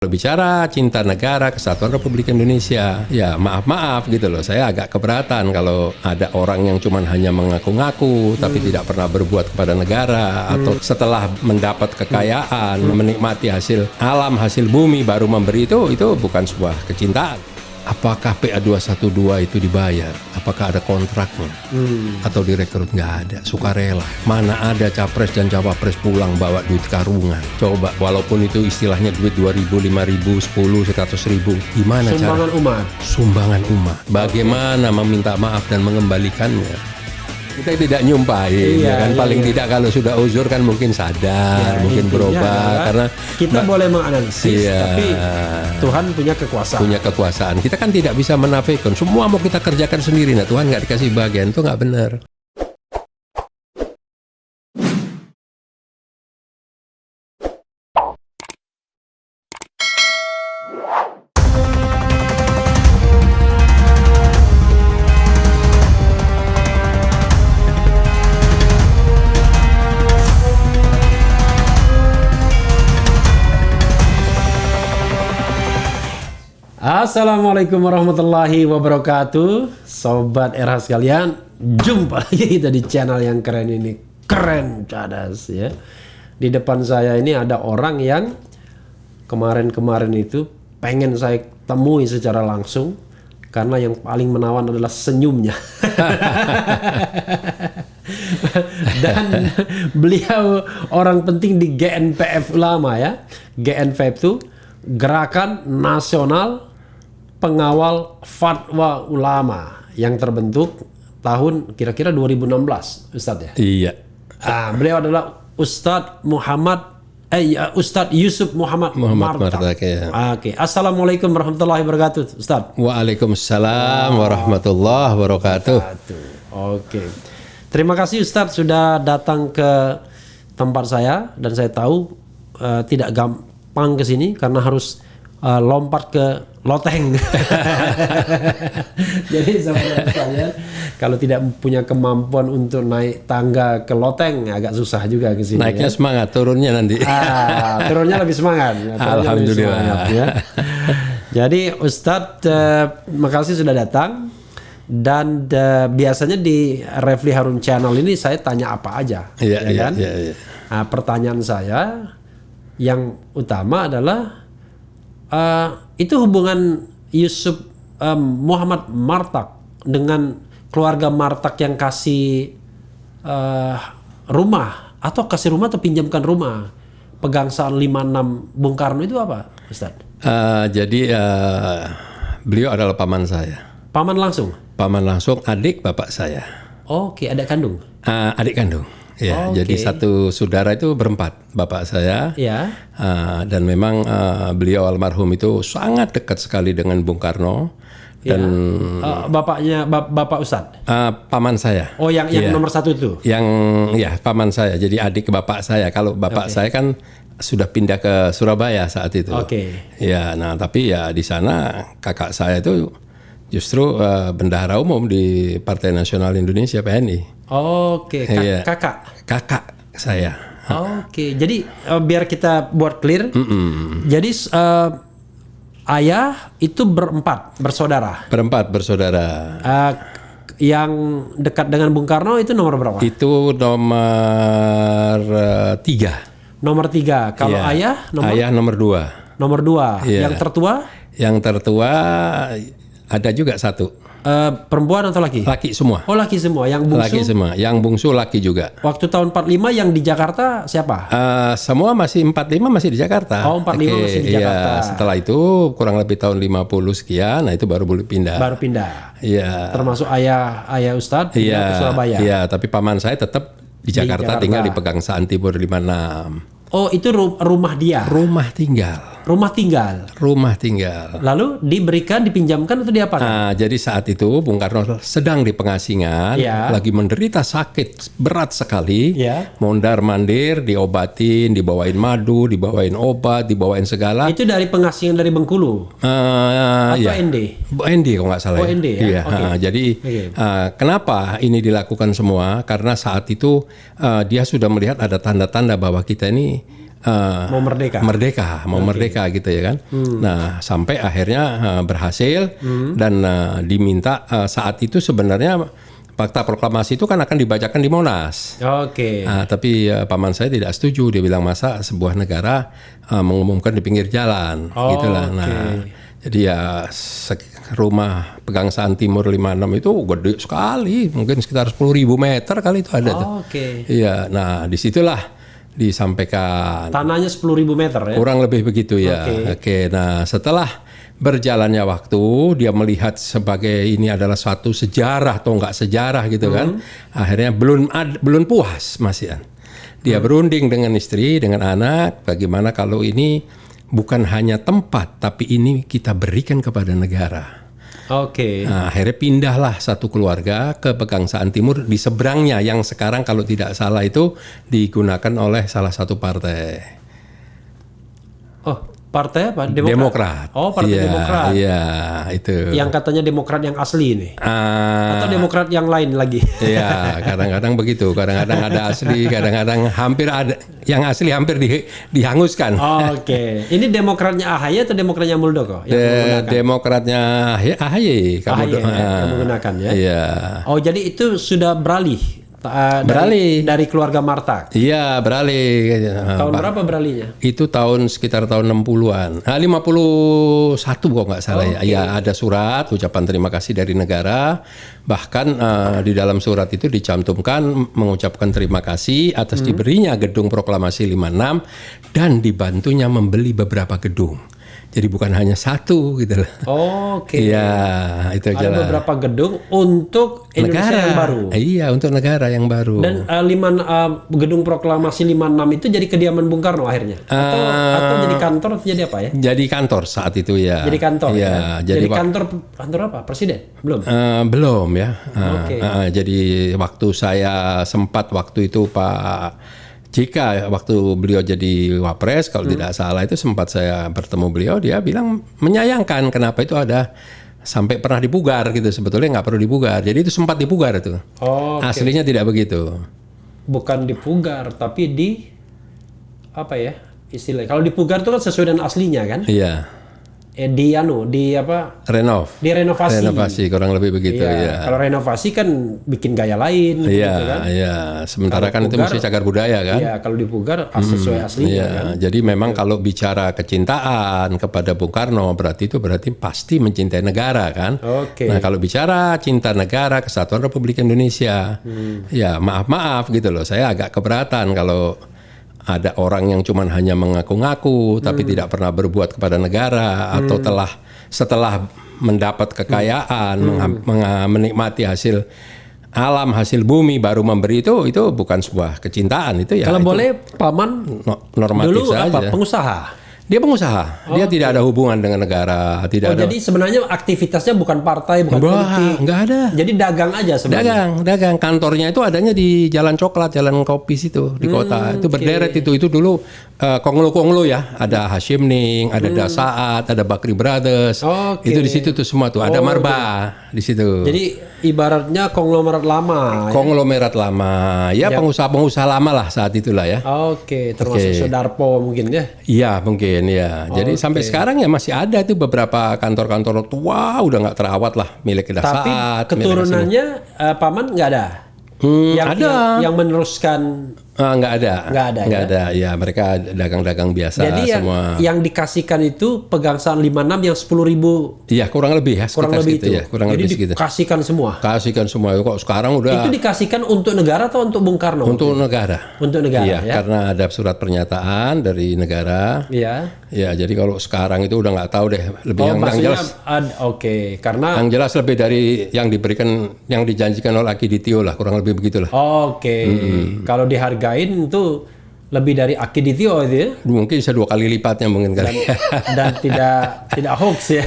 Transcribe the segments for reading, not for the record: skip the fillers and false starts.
Kalau bicara cinta negara, kesatuan Republik Indonesia, ya maaf gitu loh. Saya agak keberatan kalau ada orang yang cuma hanya mengaku-ngaku tapi tidak pernah berbuat kepada negara, atau setelah mendapat kekayaan, menikmati hasil alam, hasil bumi baru memberi. Itu bukan sebuah kecintaan. Apakah PA212 itu dibayar? Apakah ada kontraknya? Atau direkrut? Nggak ada, sukarela. Mana ada capres dan cawapres pulang bawa duit karungan? Coba, walaupun itu istilahnya duit 2.000, 5.000, 10, 100.000. Gimana sumbangan cara? umat. Sumbangan umat. Bagaimana meminta maaf dan mengembalikannya? Kita tidak nyumpahin, paling tidak kalau sudah uzur kan mungkin sadar, mungkin berubah, karena kita boleh menganalisis, tapi Tuhan punya kekuasaan. Punya kekuasaan. Kita kan tidak bisa menafikan. Semua mau kita kerjakan sendiri. Nah, Tuhan nggak dikasih bagian, itu nggak benar. Assalamualaikum warahmatullahi wabarakatuh, Sobat RH sekalian. Jumpa lagi kita di channel yang keren ini, Keren Cadas ya. Di depan saya ini ada orang yang kemarin itu pengen saya temui secara langsung, karena yang paling menawan adalah senyumnya. Dan beliau orang penting di GNPF Ulama ya. GNPF itu Gerakan Nasional Pengawal Fatwa Ulama, yang terbentuk tahun kira-kira 2016, Ustadz ya? Iya. Beliau adalah Ustadz Ustadz Yusuf Muhammad Martak. Ya. Oke. Assalamualaikum warahmatullahi wabarakatuh, Ustadz. Waalaikumsalam warahmatullahi wabarakatuh. Oke. Terima kasih Ustadz sudah datang ke tempat saya, dan saya tahu tidak gampang ke sini karena harus lompat ke loteng. Jadi sahabat saya, kalau tidak punya kemampuan untuk naik tangga ke loteng agak susah juga ke sini. Naiknya ya. Semangat, turunnya nanti. Turunnya lebih semangat. Alhamdulillah. Ya. Jadi Ustadz, makasih sudah datang. Dan biasanya di Refli Harun Channel ini saya tanya apa aja, kan? Iya. Nah, pertanyaan saya yang utama adalah itu hubungan Yusuf Muhammad Martak dengan keluarga Martak yang kasih rumah, atau kasih rumah atau pinjamkan rumah Pegangsaan 56 Bung Karno itu apa, Ustaz? Jadi beliau adalah paman saya. Paman langsung? Paman langsung, adik bapak saya. Oke, adik kandung? Adik kandung. Ya, jadi satu saudara itu berempat, bapak saya. Ya. Dan memang beliau almarhum itu sangat dekat sekali dengan Bung Karno. Dan bapaknya bapak Ustadz? Paman saya. Oh, yang nomor satu itu? Yang paman saya. Jadi adik bapak saya. Kalau bapak saya kan sudah pindah ke Surabaya saat itu. Oke. Ya, nah tapi ya di sana kakak saya itu justru bendahara umum di Partai Nasional Indonesia PNI. Oke, kakak saya. Oke, jadi biar kita buat clear. Jadi ayah itu bersaudara. Berempat bersaudara. Yang dekat dengan Bung Karno itu nomor berapa? Itu nomor 3. Nomor 3. Kalau ayah nomor 2. Nomor 2. Yang tertua? Yang tertua ada juga satu. Perempuan atau laki? Laki semua. Oh, laki semua. Yang bungsu? Laki semua. Yang bungsu laki juga. Waktu tahun 45 yang di Jakarta siapa? Semua masih 45 masih di Jakarta. Oh, 45 masih di Jakarta. Iya, setelah itu kurang lebih tahun 50 sekian, nah itu baru boleh pindah. Baru pindah. Iya. Termasuk ayah Ustadz pindah ke Surabaya. Iya, tapi paman saya tetap di Jakarta, tinggal di Pegangsaan Timur 56. Oh, itu rumah dia? Rumah tinggal. Rumah tinggal. Lalu diberikan, dipinjamkan atau diapakan? Nah, jadi saat itu Bung Karno sedang di pengasingan, lagi menderita sakit berat sekali, mondar-mandir, diobatin, dibawain madu, dibawain obat, dibawain segala. Itu dari pengasingan dari Bengkulu? Atau ND? ND kalau nggak salah. Oh, ND ya? Iya. Okay. Jadi kenapa ini dilakukan semua? Karena saat itu dia sudah melihat ada tanda-tanda bahwa kita ini mau merdeka gitu ya kan. Nah sampai akhirnya berhasil dan diminta saat itu sebenarnya Fakta Proklamasi itu kan akan dibacakan di Monas. Nah, tapi paman saya tidak setuju. Dia bilang masa sebuah negara mengumumkan di pinggir jalan, gitulah. Nah, jadi ya rumah Pegangsaan Timur 56 itu gede sekali, mungkin sekitar 10.000 meter kali itu ada tuh. Iya, nah disitulah disampaikan. Tanahnya 10.000 meter ya? Kurang lebih begitu ya. Nah setelah berjalannya waktu, dia melihat sebagai ini adalah suatu sejarah atau enggak sejarah gitu kan. Akhirnya belum puas Mas Ian. Dia berunding dengan istri, dengan anak, bagaimana kalau ini bukan hanya tempat, tapi ini kita berikan kepada negara. Nah, akhirnya pindahlah satu keluarga ke Pegangsaan Timur di seberangnya yang sekarang kalau tidak salah itu digunakan oleh salah satu partai. Partai apa? Demokrat. Partai Demokrat. Iya, itu. Yang katanya Demokrat yang asli ini. Atau Demokrat yang lain lagi. Iya, kadang-kadang begitu. Kadang-kadang ada asli, kadang-kadang hampir ada yang asli hampir dihanguskan. Ini Demokratnya AHY atau Demokratnya Muldoko? Demokratnya AHY kamu menggunakan ya. Iya. Jadi itu sudah beralih. Dari keluarga Marta. Iya, beralih. Tahun berapa beralihnya? Itu sekitar tahun 60-an. 51 kok nggak salah ya. Ya, ada surat ucapan terima kasih dari negara. Bahkan di dalam surat itu dicantumkan mengucapkan terima kasih atas diberinya gedung Proklamasi 56 dan dibantunya membeli beberapa gedung. Jadi bukan hanya satu gitu loh. Iya, itu aja. Ada beberapa gedung untuk Indonesia yang baru. Iya, untuk negara yang baru. Dan gedung Proklamasi 56 itu jadi kediaman Bung Karno akhirnya? Atau jadi kantor atau jadi apa ya? Jadi kantor saat itu ya. Jadi kantor ya. Jadi kantor apa? Presiden? Belum? Belum ya. Jadi waktu itu Pak Jika waktu beliau jadi wapres, kalau tidak salah itu sempat saya bertemu beliau, dia bilang menyayangkan kenapa itu ada sampai pernah dipugar gitu. Sebetulnya nggak perlu dipugar. Jadi itu sempat dipugar itu. Aslinya tidak begitu. Bukan dipugar, tapi apa ya istilahnya? Kalau dipugar itu kan sesuai dengan aslinya kan? Iya. Renovasi kurang lebih begitu ya. Kalau renovasi kan bikin gaya lain gitu kan. Iya, sementara kalau kan dipugar, itu mesti cagar budaya kan. Iya, kalau dipugar sesuai aslinya kan. Jadi memang kalau bicara kecintaan kepada Bung Karno berarti pasti mencintai negara kan. Nah, kalau bicara cinta negara, Kesatuan Republik Indonesia. Ya, maaf gitu loh. Saya agak keberatan kalau ada orang yang cuman hanya mengaku-ngaku tapi tidak pernah berbuat kepada negara atau setelah mendapat kekayaan menikmati hasil alam, hasil bumi baru memberi itu bukan sebuah kecintaan itu ya. Kalau boleh paman normatif dulu saja. Pengusaha. Dia pengusaha, dia tidak ada hubungan dengan negara, tidak ada. Jadi sebenarnya aktivitasnya bukan partai, bukan politik. Enggak ada. Jadi dagang aja sebenarnya. Dagang. Kantornya itu adanya di Jalan Coklat, Jalan Kopi situ di kota. Itu berderet itu dulu konglo ya. Ada Hashimning, ada Dasaat, ada Bakri Brothers. Itu di situ tuh semua tuh. Ada Marba di situ. Jadi ibaratnya konglomerat lama. Konglomerat lama. Ya pengusaha-pengusaha lama lah saat itulah ya. Termasuk Soedarpo mungkin ya. Iya, mungkin. Ya, jadi sampai sekarang ya masih ada tuh beberapa kantor-kantor tua udah nggak terawat lah milik Dasaat. Tapi keturunannya paman nggak ada. Yang meneruskan. Nggak ada. Ya, mereka dagang-dagang biasa. Jadi semua. Yang dikasihkan itu Pegangsaan 56 yang 10.000. Iya, kurang lebih ya. Kurang lebih segitu, itu. Ya, kurang jadi lebih segitu. Dikasihkan semua. Kasihkan semua. Kok sekarang udah. Itu dikasihkan untuk negara atau untuk Bung Karno? Untuk negara. Untuk negara ya. Ya. Karena ada surat pernyataan dari negara. Iya. Ya, jadi kalau sekarang itu udah nggak tahu deh. Lebih yang jelas. Karena. Yang jelas lebih dari yang diberikan, yang dijanjikan oleh Akiditio lah. Kurang lebih begitulah. Kalau dihargain itu lebih dari Akiditio itu ya? Mungkin bisa 2 kali lipatnya mungkin kali. Dan tidak hoax ya.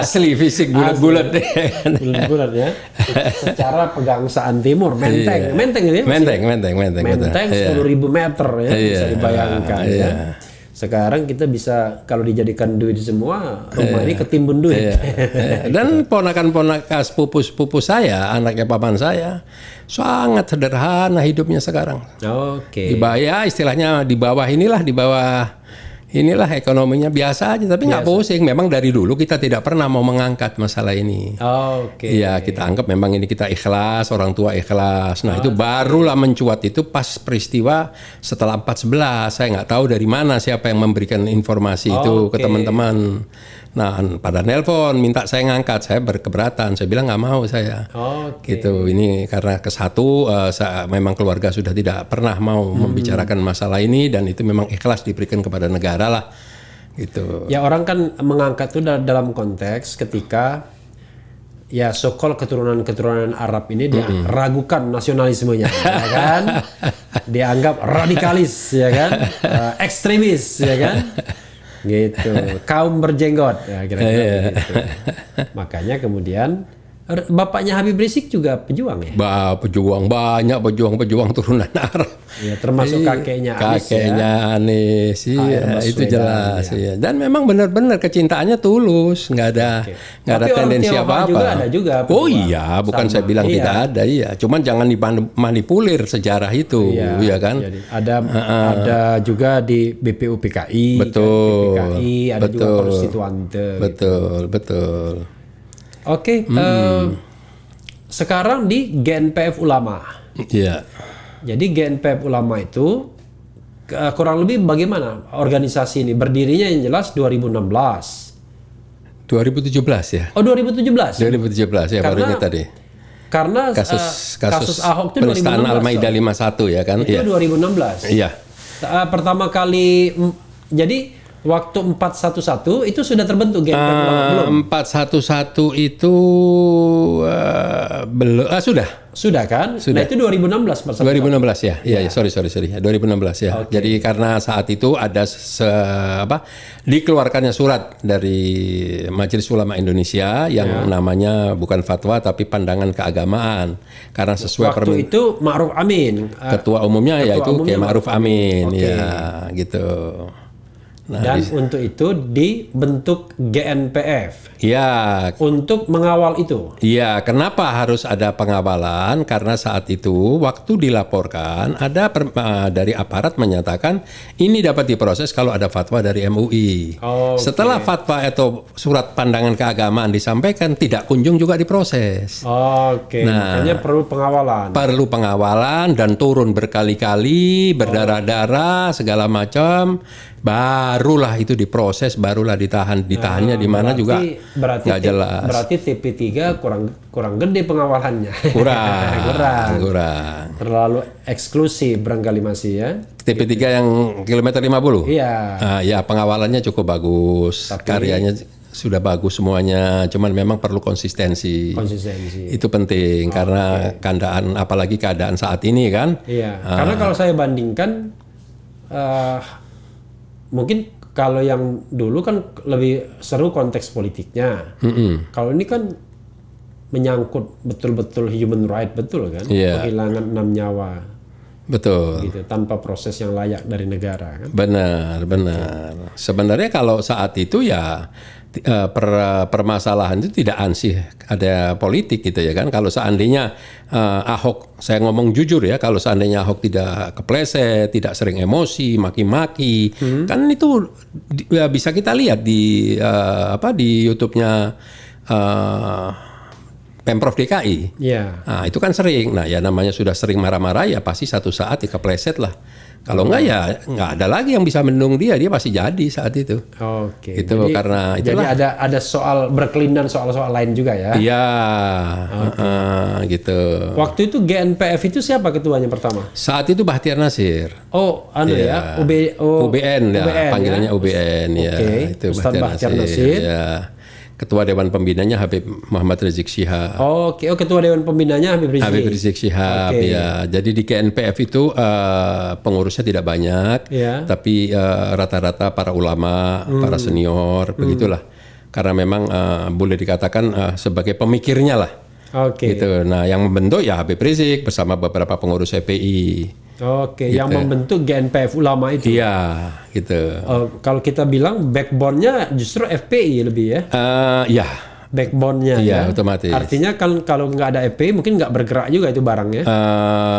Asli fisik bulat-bulat. Bulat-bulat ya. Secara Pegangsaan Timur, Menteng ini ya? Menteng. 10.000 meter ya, bisa dibayangkan ya. Sekarang kita bisa kalau dijadikan duit semua, rumah ini ketimbun duit. Dan ponakan-ponakan sepupu saya, anaknya paman saya, sangat sederhana hidupnya sekarang. Oke. Ya istilahnya di bawah inilah ekonominya biasa aja, tapi nggak pusing. Memang dari dulu kita tidak pernah mau mengangkat masalah ini. Oke. Iya, kita anggap memang ini kita ikhlas, orang tua ikhlas. Nah itu barulah mencuat itu pas peristiwa setelah 4/11. Saya nggak tahu dari mana siapa yang memberikan informasi itu ke teman-teman. Nah pada nelpon minta saya ngangkat, saya berkeberatan. Saya bilang nggak mau saya. Gitu. Ini karena memang keluarga sudah tidak pernah mau membicarakan masalah ini, dan itu memang ikhlas diberikan kepada negara lah. Gitu. Ya orang kan mengangkat itu dalam konteks ketika ya sokol keturunan Arab ini dia ragukan nasionalismenya, ya kan? Dianggap radikalis, ya kan? Ekstremis, ya kan? Gitu, kaum berjenggot, ya kira-kira gitu. Makanya kemudian bapaknya Habib Rizik juga pejuang ya? Pejuang, banyak pejuang turunan Arab. Ya, termasuk kakeknya Anis. Anis, iya, itu jelas. Ya. Dan memang benar-benar kecintaannya tulus, nggak ada tendensi apa-apa. Ada juga. Oh iya, bukan saya bilang tidak ada, iya. Cuman jangan dimanipulir sejarah itu, ya kan? Jadi ada juga di BPUPKI, betul. Kan? BPKI, ada juga konstituante. Betul. Oke, sekarang di GNPF Ulama. Iya. Jadi GNPF Ulama itu kurang lebih bagaimana organisasi ini? Berdirinya yang jelas 2016. 2017 ya? Oh 2017? 2017 ya, barunya tadi. Karena kasus Ahok itu 2016. Penistaan Al-Maidah 51 ya kan? Itu 2016. Iya. Pertama kali, jadi waktu 411 itu sudah terbentuk GNPF Ulama belum? 411 itu belum, sudah kan? Sudah. Nah itu 2016. 2016 ya. Iya, sorry. 2016 ya. Okay. Jadi karena saat itu ada dikeluarkannya surat dari Majelis Ulama Indonesia yang namanya bukan fatwa tapi pandangan keagamaan. Karena sesuai waktu itu Ma'ruf Amin. Ketua umumnya yaitu Kiai Ma'ruf Amin. Okay. Ya, gitu. Nah, dan untuk itu dibentuk GNPF. Iya. Untuk mengawal itu. Iya, kenapa harus ada pengawalan? Karena saat itu waktu dilaporkan ada dari aparat menyatakan ini dapat diproses kalau ada fatwa dari MUI. Setelah fatwa atau surat pandangan keagamaan disampaikan tidak kunjung juga diproses. Nah, makanya perlu pengawalan. Perlu pengawalan dan turun berkali-kali, berdarah-darah segala macam. Barulah itu diproses, barulah ditahannya di mana juga nggak jelas. Berarti TP3 kurang gede pengawalannya. Kurang. Terlalu eksklusif barangkali masih ya. TP3 yang kilometer 50? Iya. Ya pengawalannya cukup bagus, karyanya sudah bagus semuanya. Cuman memang perlu konsistensi. Itu penting karena apalagi keadaan saat ini kan. Iya. Karena kalau saya bandingkan. Mungkin kalau yang dulu kan lebih seru konteks politiknya. Kalau ini kan menyangkut betul-betul human right, betul kan? Kehilangan 6 nyawa. Betul. Gitu, tanpa proses yang layak dari negara kan? Benar. Sebenarnya kalau saat itu ya permasalahan itu tidak ansih ada politik gitu ya kan. Kalau seandainya Ahok, saya ngomong jujur ya, kalau seandainya Ahok tidak kepleset, tidak sering emosi, maki-maki, kan itu bisa kita lihat di YouTube-nya Pemprov DKI. Nah, itu kan sering. Nah, ya namanya sudah sering marah-marah ya pasti satu saat ya kepleset lah. Kalau enggak ya nggak ada lagi yang bisa mendung dia pasti jadi saat itu. Itu jadi, karena itulah. Jadi ada soal berkelindan soal-soal lain juga ya. Iya. Gitu. Waktu itu GNPF itu siapa ketuanya pertama? Saat itu Bahtiar Nasir. UBN ya, panggilannya UBN ya. Itu Ustaz Bahtiar Nasir. Ya. Ketua Dewan Pembinanya Habib Muhammad Rizik Syihab. Ketua Dewan Pembinanya Habib Rizik Syihab ya. Jadi di GNPF itu pengurusnya tidak banyak, tapi rata-rata para ulama, para senior, begitulah. Karena memang boleh dikatakan sebagai pemikirnya lah. Gitu. Nah, yang membentuk ya Habib Rizik bersama beberapa pengurus FPI. Oke, gitu. yang membentuk GNPF Ulama itu. Iya, gitu. Kalau kita bilang backbone-nya justru FPI lebih ya. Ya. Backbone-nya Iya, ya. otomatis. Artinya kalau nggak ada FPI mungkin nggak bergerak juga itu barangnya.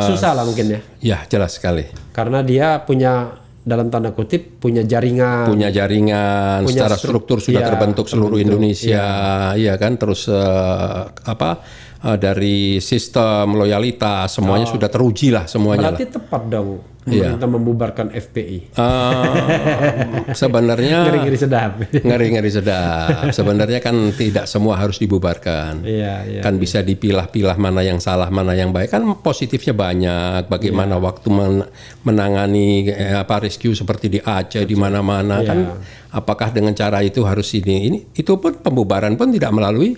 Susah lah mungkin ya. Ya, jelas sekali. Karena dia punya, dalam tanda kutip, punya jaringan. Punya jaringan, Punya secara struktur sudah terbentuk seluruh Indonesia, iya kan. Terus dari sistem loyalitas semuanya sudah teruji lah semuanya. Berarti tepat dong pemerintah membubarkan FPI. Sebenarnya Ngeri-ngeri sedap. Ngeri-ngeri sedap. Sebenarnya kan tidak semua harus dibubarkan. Iya. Kan bisa dipilah-pilah mana yang salah, mana yang baik. Kan positifnya banyak. Bagaimana waktu menangani rescue seperti di Aceh, di mana-mana kan. Apakah dengan cara itu harus ini? Itu pun pembubaran pun tidak melalui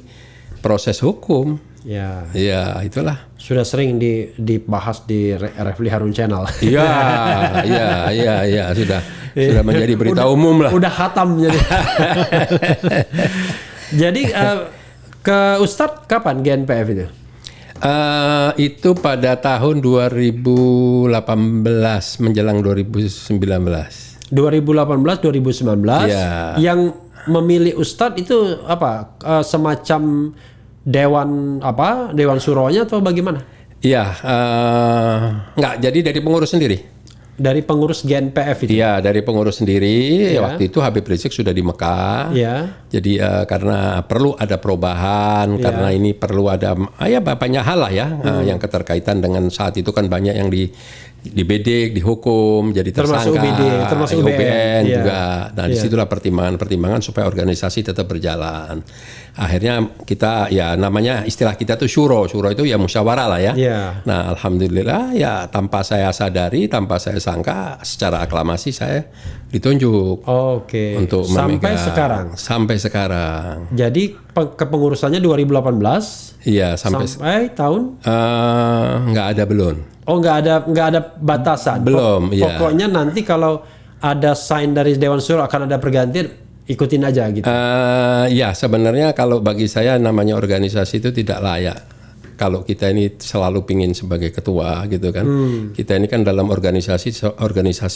proses hukum. Ya. Ya, itulah. Sudah sering dibahas di Refli Harun Channel. Iya, sudah menjadi berita umum lah. Udah khatam jadi. Jadi ke Ustadz kapan GNPF itu? Itu pada tahun 2018 menjelang 2019. 2018 2019. Ya. Yang memilih Ustadz itu apa? Semacam Dewan Suronya atau bagaimana? Iya, enggak, jadi dari pengurus sendiri. Dari pengurus GNPF itu? Iya, dari pengurus sendiri. Waktu itu Habib Rizik sudah di Mekah. Iya. Jadi karena perlu ada perubahan, karena ini perlu ada, banyak hal lah ya, yang keterkaitan dengan saat itu kan banyak yang dibedik, dihukum, jadi tersangka, termasuk UBD, termasuk UBN juga. Nah, Iya. disitulah pertimbangan supaya organisasi tetap berjalan. Akhirnya kita namanya istilah kita tuh syuro itu ya musyawarah lah ya. Iya. Nah, alhamdulillah ya tanpa saya sadari, tanpa saya sangka, secara aklamasi saya ditunjuk. Oke. Untuk sampai sekarang. Jadi kepengurusannya 2018. Iya, sampai tahun? Nggak ada belum. Oh, nggak ada batasan. Belum, iya. Pokoknya nanti kalau ada sign dari Dewan Syuro akan ada pergantian, ikutin aja gitu. Ya, sebenarnya kalau bagi saya namanya organisasi itu tidak layak. Kalau kita ini selalu pingin sebagai ketua gitu kan. Kita ini kan dalam organisasi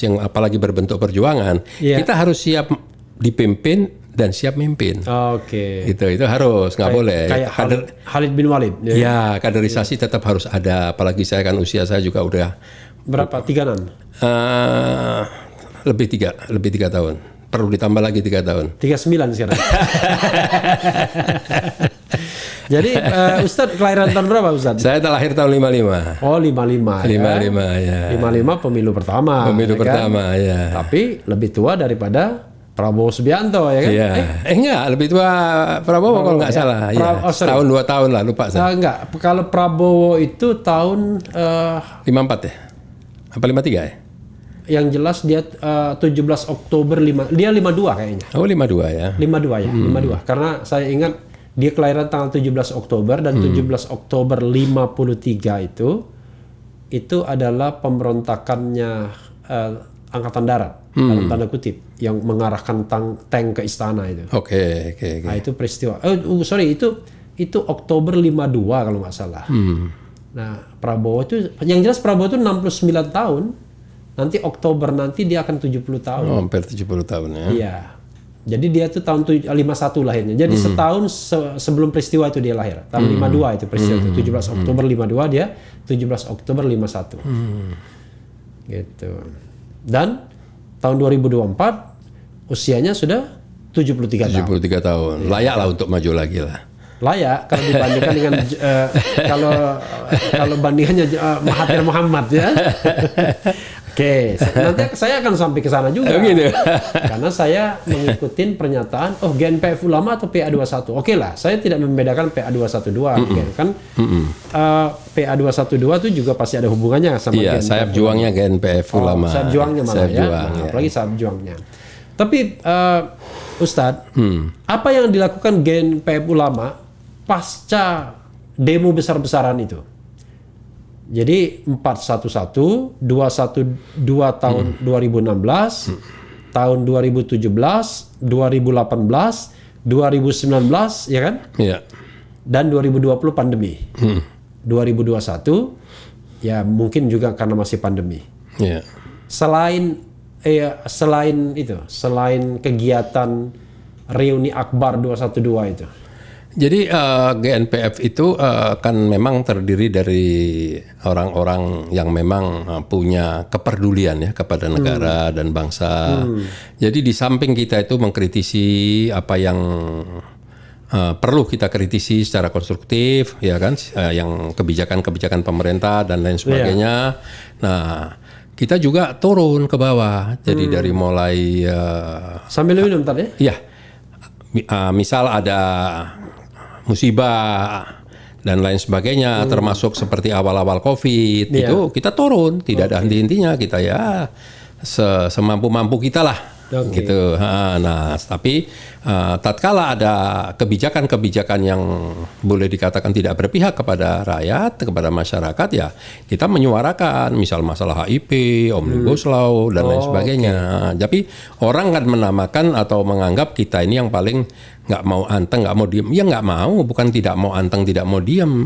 yang apalagi berbentuk perjuangan, kita harus siap dipimpin dan siap mimpin. Oke. Itu harus, nggak boleh. Kayak Khalid bin Walid. Ya, kaderisasi tetap harus ada. Apalagi saya kan usia saya juga udah berapa? 3-an? Lebih 3 tahun. Perlu ditambah lagi 3 tahun. 39 sekarang. Jadi Ustadz kelahiran tahun berapa Ustadz? Saya lahir tahun 55. Oh 55 ya. 55 pemilu pertama. Pemilu pertama ya. Tapi lebih tua daripada Prabowo Subianto ya kan? Iya. Enggak, lebih tua Prabowo kalau nggak salah. Setahun 2 tahun lah, lupa saya. Enggak, kalau Prabowo itu tahun 54 ya? Apa 53 ya? Yang jelas dia 17 Oktober dia 52 kayaknya. Oh 52 ya? 52 ya, 52. Karena saya ingat dia kelahiran tanggal 17 Oktober dan 17 Oktober 53 itu adalah pemberontakannya Angkatan Darat dalam tanda kutip yang mengarahkan tank ke istana itu. Oke. Nah, itu peristiwa. Itu Oktober 52 kalau nggak salah. Nah, Prabowo itu yang jelas Prabowo itu 69 tahun. Nanti Oktober nanti dia akan 70 tahun. Oh, hampir 70 tahun ya. Iya. Jadi dia tuh tahun 51 lahirnya. Jadi setahun sebelum peristiwa itu dia lahir. Tahun 52 itu peristiwa itu. 17 Oktober 52 dia 17 Oktober 51. Gitu. Dan tahun 2024 usianya sudah 73 tahun. 73 tahun. Layak lah untuk maju lagi lah. Layak kalau dibandingkan dengan kalau bandingannya Mahathir Muhammad ya. Oke, nanti saya akan sampai ke sana juga. Gitu. Karena saya mengikuti pernyataan GNPF Ulama atau PA21. Oke lah, saya tidak membedakan PA212 kan. PA212 itu juga pasti ada hubungannya sama GNPF. Iya, sayap juangnya GNPF Ulama. Sayap juangnya mana sayap ya? Juang, ya. Apalagi sayap juangnya. Tapi Ustadz, apa yang dilakukan GNPF Ulama pasca demo besar-besaran itu? Jadi 411, 212 tahun 2016, tahun 2017, 2018, 2019, ya kan? Iya. Dan 2020 pandemi. 2021 ya mungkin juga karena masih pandemi. Yeah. Selain kegiatan reuni Akbar 212 itu. Jadi GNPF itu kan memang terdiri dari orang-orang yang memang punya kepedulian ya kepada negara dan bangsa. Jadi di samping kita itu mengkritisi apa yang perlu kita kritisi secara konstruktif, ya kan, yang kebijakan-kebijakan pemerintah dan lain sebagainya. Nah, kita juga turun ke bawah. Jadi dari mulai sambil minum tadi? Iya. Misal ada musibah dan lain sebagainya, termasuk seperti awal-awal COVID, itu kita turun, tidak ada henti-hentinya, kita ya semampu-mampu kita lah, gitu. Nah, tapi tatkala ada kebijakan-kebijakan yang boleh dikatakan tidak berpihak kepada rakyat, kepada masyarakat, ya kita menyuarakan, misal masalah HIP, Omnibus Law dan lain sebagainya. Tapi orang kan menamakan atau menganggap kita ini yang paling nggak mau anteng, nggak mau diem. Ya nggak mau, bukan tidak mau anteng, tidak mau diem.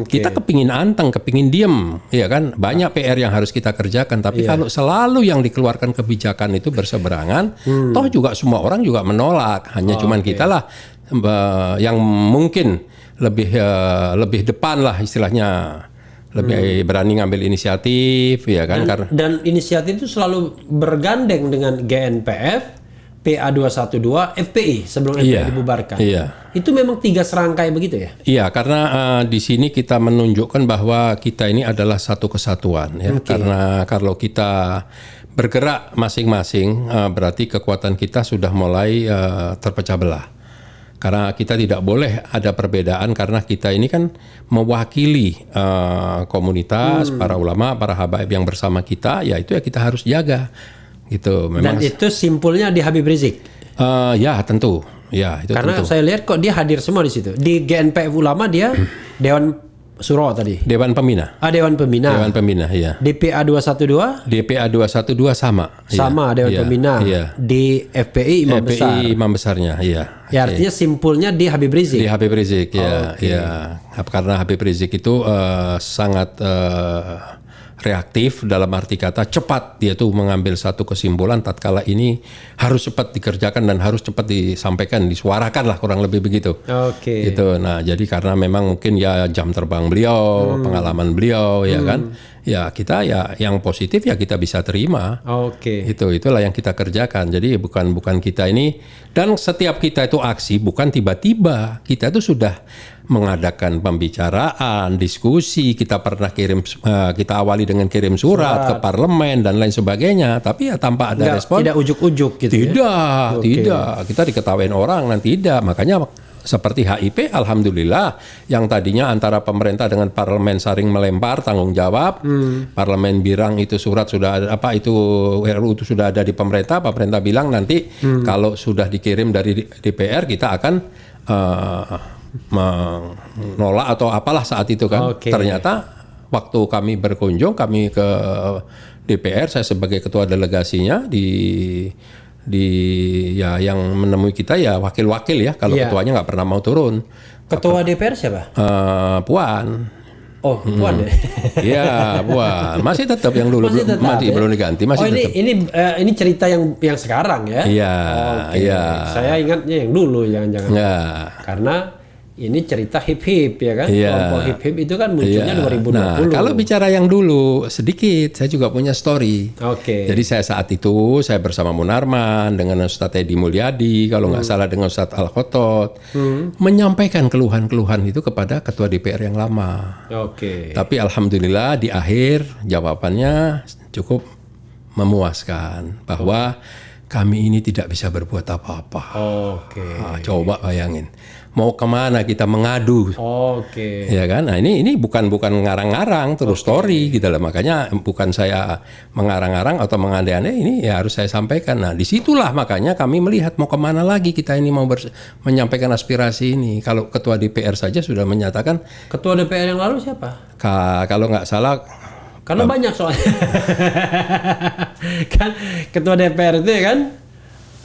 Kita kepingin anteng, kepingin diem, ya kan. Banyak PR yang harus kita kerjakan. Tapi kalau selalu yang dikeluarkan kebijakan itu berseberangan, toh juga semua orang juga menolak. Hanya cuman kita lah yang mungkin lebih depan lah istilahnya. Lebih berani ngambil inisiatif, ya kan. Dan inisiatif itu selalu bergandeng dengan GNPF, PA212, FPI sebelum FPI dibubarkan. Iya. Itu memang 3 serangkai begitu ya? Iya, karena di sini kita menunjukkan bahwa kita ini adalah satu kesatuan ya. Karena kalau kita bergerak masing-masing, berarti kekuatan kita sudah mulai terpecah belah. Karena kita tidak boleh ada perbedaan, karena kita ini kan mewakili komunitas, para ulama, para habaib yang bersama kita, ya itu ya kita harus jaga. Gitu. Memang. Dan itu simpulnya di Habib Rizik? Ya tentu. Ya, itu karena tentu. Saya lihat kok dia hadir semua di situ. Di GNPF Ulama dia Dewan Suro tadi. Dewan Pembina. Dewan Pembina. Dewan Pembina, iya. Di PA212? Di PA212 sama. Sama, Dewan Pembina. Iya. Di FPI Imam Besar. FPI Imam Besarnya, iya. Ya, artinya simpulnya di Habib Rizik. Di Habib Rizik, ya. Ya. Karena Habib Rizik itu sangat reaktif, dalam arti kata cepat, dia tuh mengambil satu kesimpulan tatkala ini harus cepat dikerjakan dan harus cepat disampaikan, disuarakan lah, kurang lebih begitu. Gitu. Nah, jadi karena memang mungkin ya jam terbang beliau, pengalaman beliau, ya kan, ya kita ya yang positif ya kita bisa terima. Itulah yang kita kerjakan. Jadi bukan kita ini, dan setiap kita itu aksi bukan tiba-tiba, kita itu sudah mengadakan pembicaraan, diskusi, kita pernah kita awali dengan kirim surat ke parlemen dan lain sebagainya, tapi ya tanpa ada respon. Tidak ujuk-ujuk gitu. Tidak. Kita diketawain orang nanti tidak. Makanya seperti HIP, alhamdulillah yang tadinya antara pemerintah dengan parlemen saling melempar tanggung jawab. Parlemen bilang itu surat sudah ada, RUU itu sudah ada di pemerintah bilang nanti kalau sudah dikirim dari DPR kita akan menolak atau apalah saat itu kan. Ternyata waktu kami berkunjung, kami ke DPR, saya sebagai ketua delegasinya ya yang menemui kita ya wakil-wakil ya, kalau ketuanya nggak pernah mau turun. Ketua DPR siapa? Puan. Puan ya? Iya, Puan. Masih tetap yang dulu, masih belum diganti, masih tetap. Ini cerita yang sekarang ya? Iya. Saya ingatnya yang dulu, jangan-jangan. Karena ini cerita hip-hip ya kan? Kelompok hip-hip itu kan munculnya 2020. Nah, kalau bicara yang dulu sedikit, saya juga punya story. Jadi saat itu saya bersama Munarman dengan Ustadz Edi Mulyadi, kalau nggak salah dengan Ustadz Al-Khotot, menyampaikan keluhan-keluhan itu kepada Ketua DPR yang lama. Tapi alhamdulillah di akhir jawabannya cukup memuaskan bahwa kami ini tidak bisa berbuat apa-apa. Coba bayangin. Mau kemana kita mengadu? Ya kan? Nah ini bukan ngarang-ngarang, terus story gitu lah. Makanya bukan saya mengarang-arang atau mengandai-andai, ini ya harus saya sampaikan. Nah disitulah makanya kami melihat mau kemana lagi kita ini mau menyampaikan aspirasi ini. Kalau Ketua DPR saja sudah menyatakan. Ketua DPR yang lalu siapa? Kalau nggak salah. Karena banyak soalnya. Kan Ketua DPR itu ya kan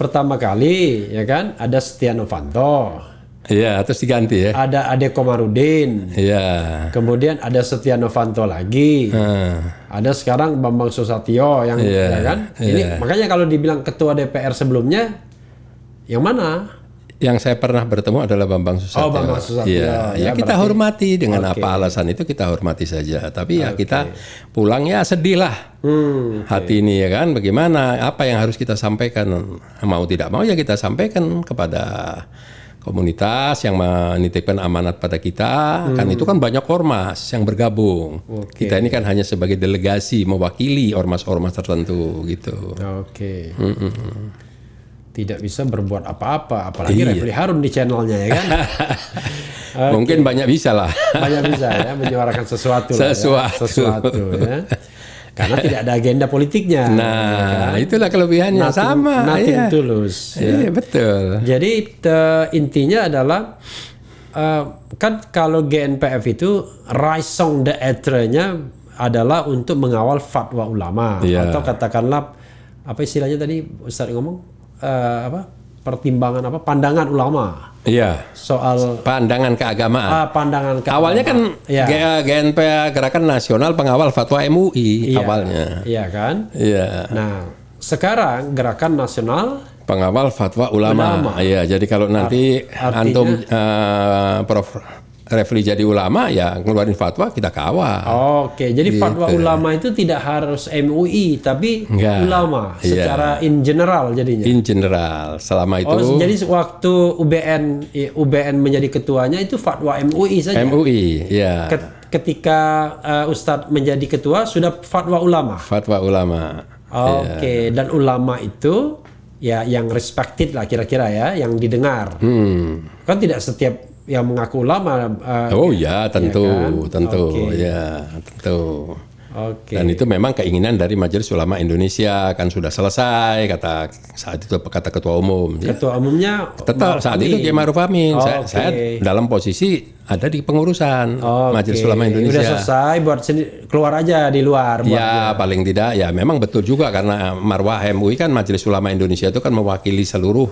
pertama kali ya kan ada Setia Novanto. Iya, terus diganti ya. Ada Ade Komarudin. Iya. Kemudian ada Setia Novanto lagi. Ada sekarang Bambang Susatyo yang ya kan. Ini makanya kalau dibilang ketua DPR sebelumnya yang mana? Yang saya pernah bertemu adalah Bambang Susatyo. Oh, Bambang Susatyo. Iya, ya kita hormati dengan apa alasan itu kita hormati saja. Tapi ya kita pulang ya sedih lah. Hati ini ya kan. Bagaimana? Apa yang harus kita sampaikan? Mau tidak mau ya kita sampaikan kepada komunitas yang menitipkan amanat pada kita. Kan itu kan banyak ormas yang bergabung. Kita ini kan hanya sebagai delegasi mewakili ormas-ormas tertentu gitu. Oke. Tidak bisa berbuat apa-apa, apalagi Refli Harun di channelnya ya kan. Mungkin banyak bisa lah. Banyak bisa ya menyuarakan sesuatu. Sesuatu ya. Karena tidak ada agenda politiknya. Nah, ya kan? Itulah kelebihannya. Sama. Nothing tulus. Iya, betul. Jadi intinya adalah kan kalau GNPF itu raison d'être-nya adalah untuk mengawal fatwa ulama atau katakanlah apa istilahnya tadi Ustaz ngomong pertimbangan pandangan ulama. Iya. Soal pandangan keagamaan. Pandangan keagamaan. Awalnya kan GNP Gerakan Nasional Pengawal Fatwa MUI awalnya. Iya kan? Iya. Nah, sekarang Gerakan Nasional Pengawal Fatwa Ulama. Iya, jadi kalau nanti antum Prof Refli jadi ulama ya ngeluarin fatwa kita kawal. Oke, jadi gitu. Fatwa ulama itu tidak harus MUI tapi ulama secara in general jadinya. In general, selama itu. Oh, jadi waktu UBN menjadi ketuanya itu fatwa MUI saja. MUI, ya. Ketika Ustadz menjadi ketua sudah fatwa ulama. Fatwa ulama. Oke, dan ulama itu ya yang respected lah kira-kira ya, yang didengar. Kan tidak setiap yang mengaku ulama. Oh ya, tentu, ya kan? tentu, ya, tentu. Oke. Dan itu memang keinginan dari Majelis Ulama Indonesia kan sudah selesai kata saat itu kata ketua umum. Ketua umumnya tetap saat itu Kiai Ma'ruf Amin. Saya dalam posisi ada di pengurusan Majelis Ulama Indonesia. Udah selesai buat keluar aja di luar. Ya paling tidak ya memang betul juga karena marwah MUI kan Majelis Ulama Indonesia itu kan mewakili seluruh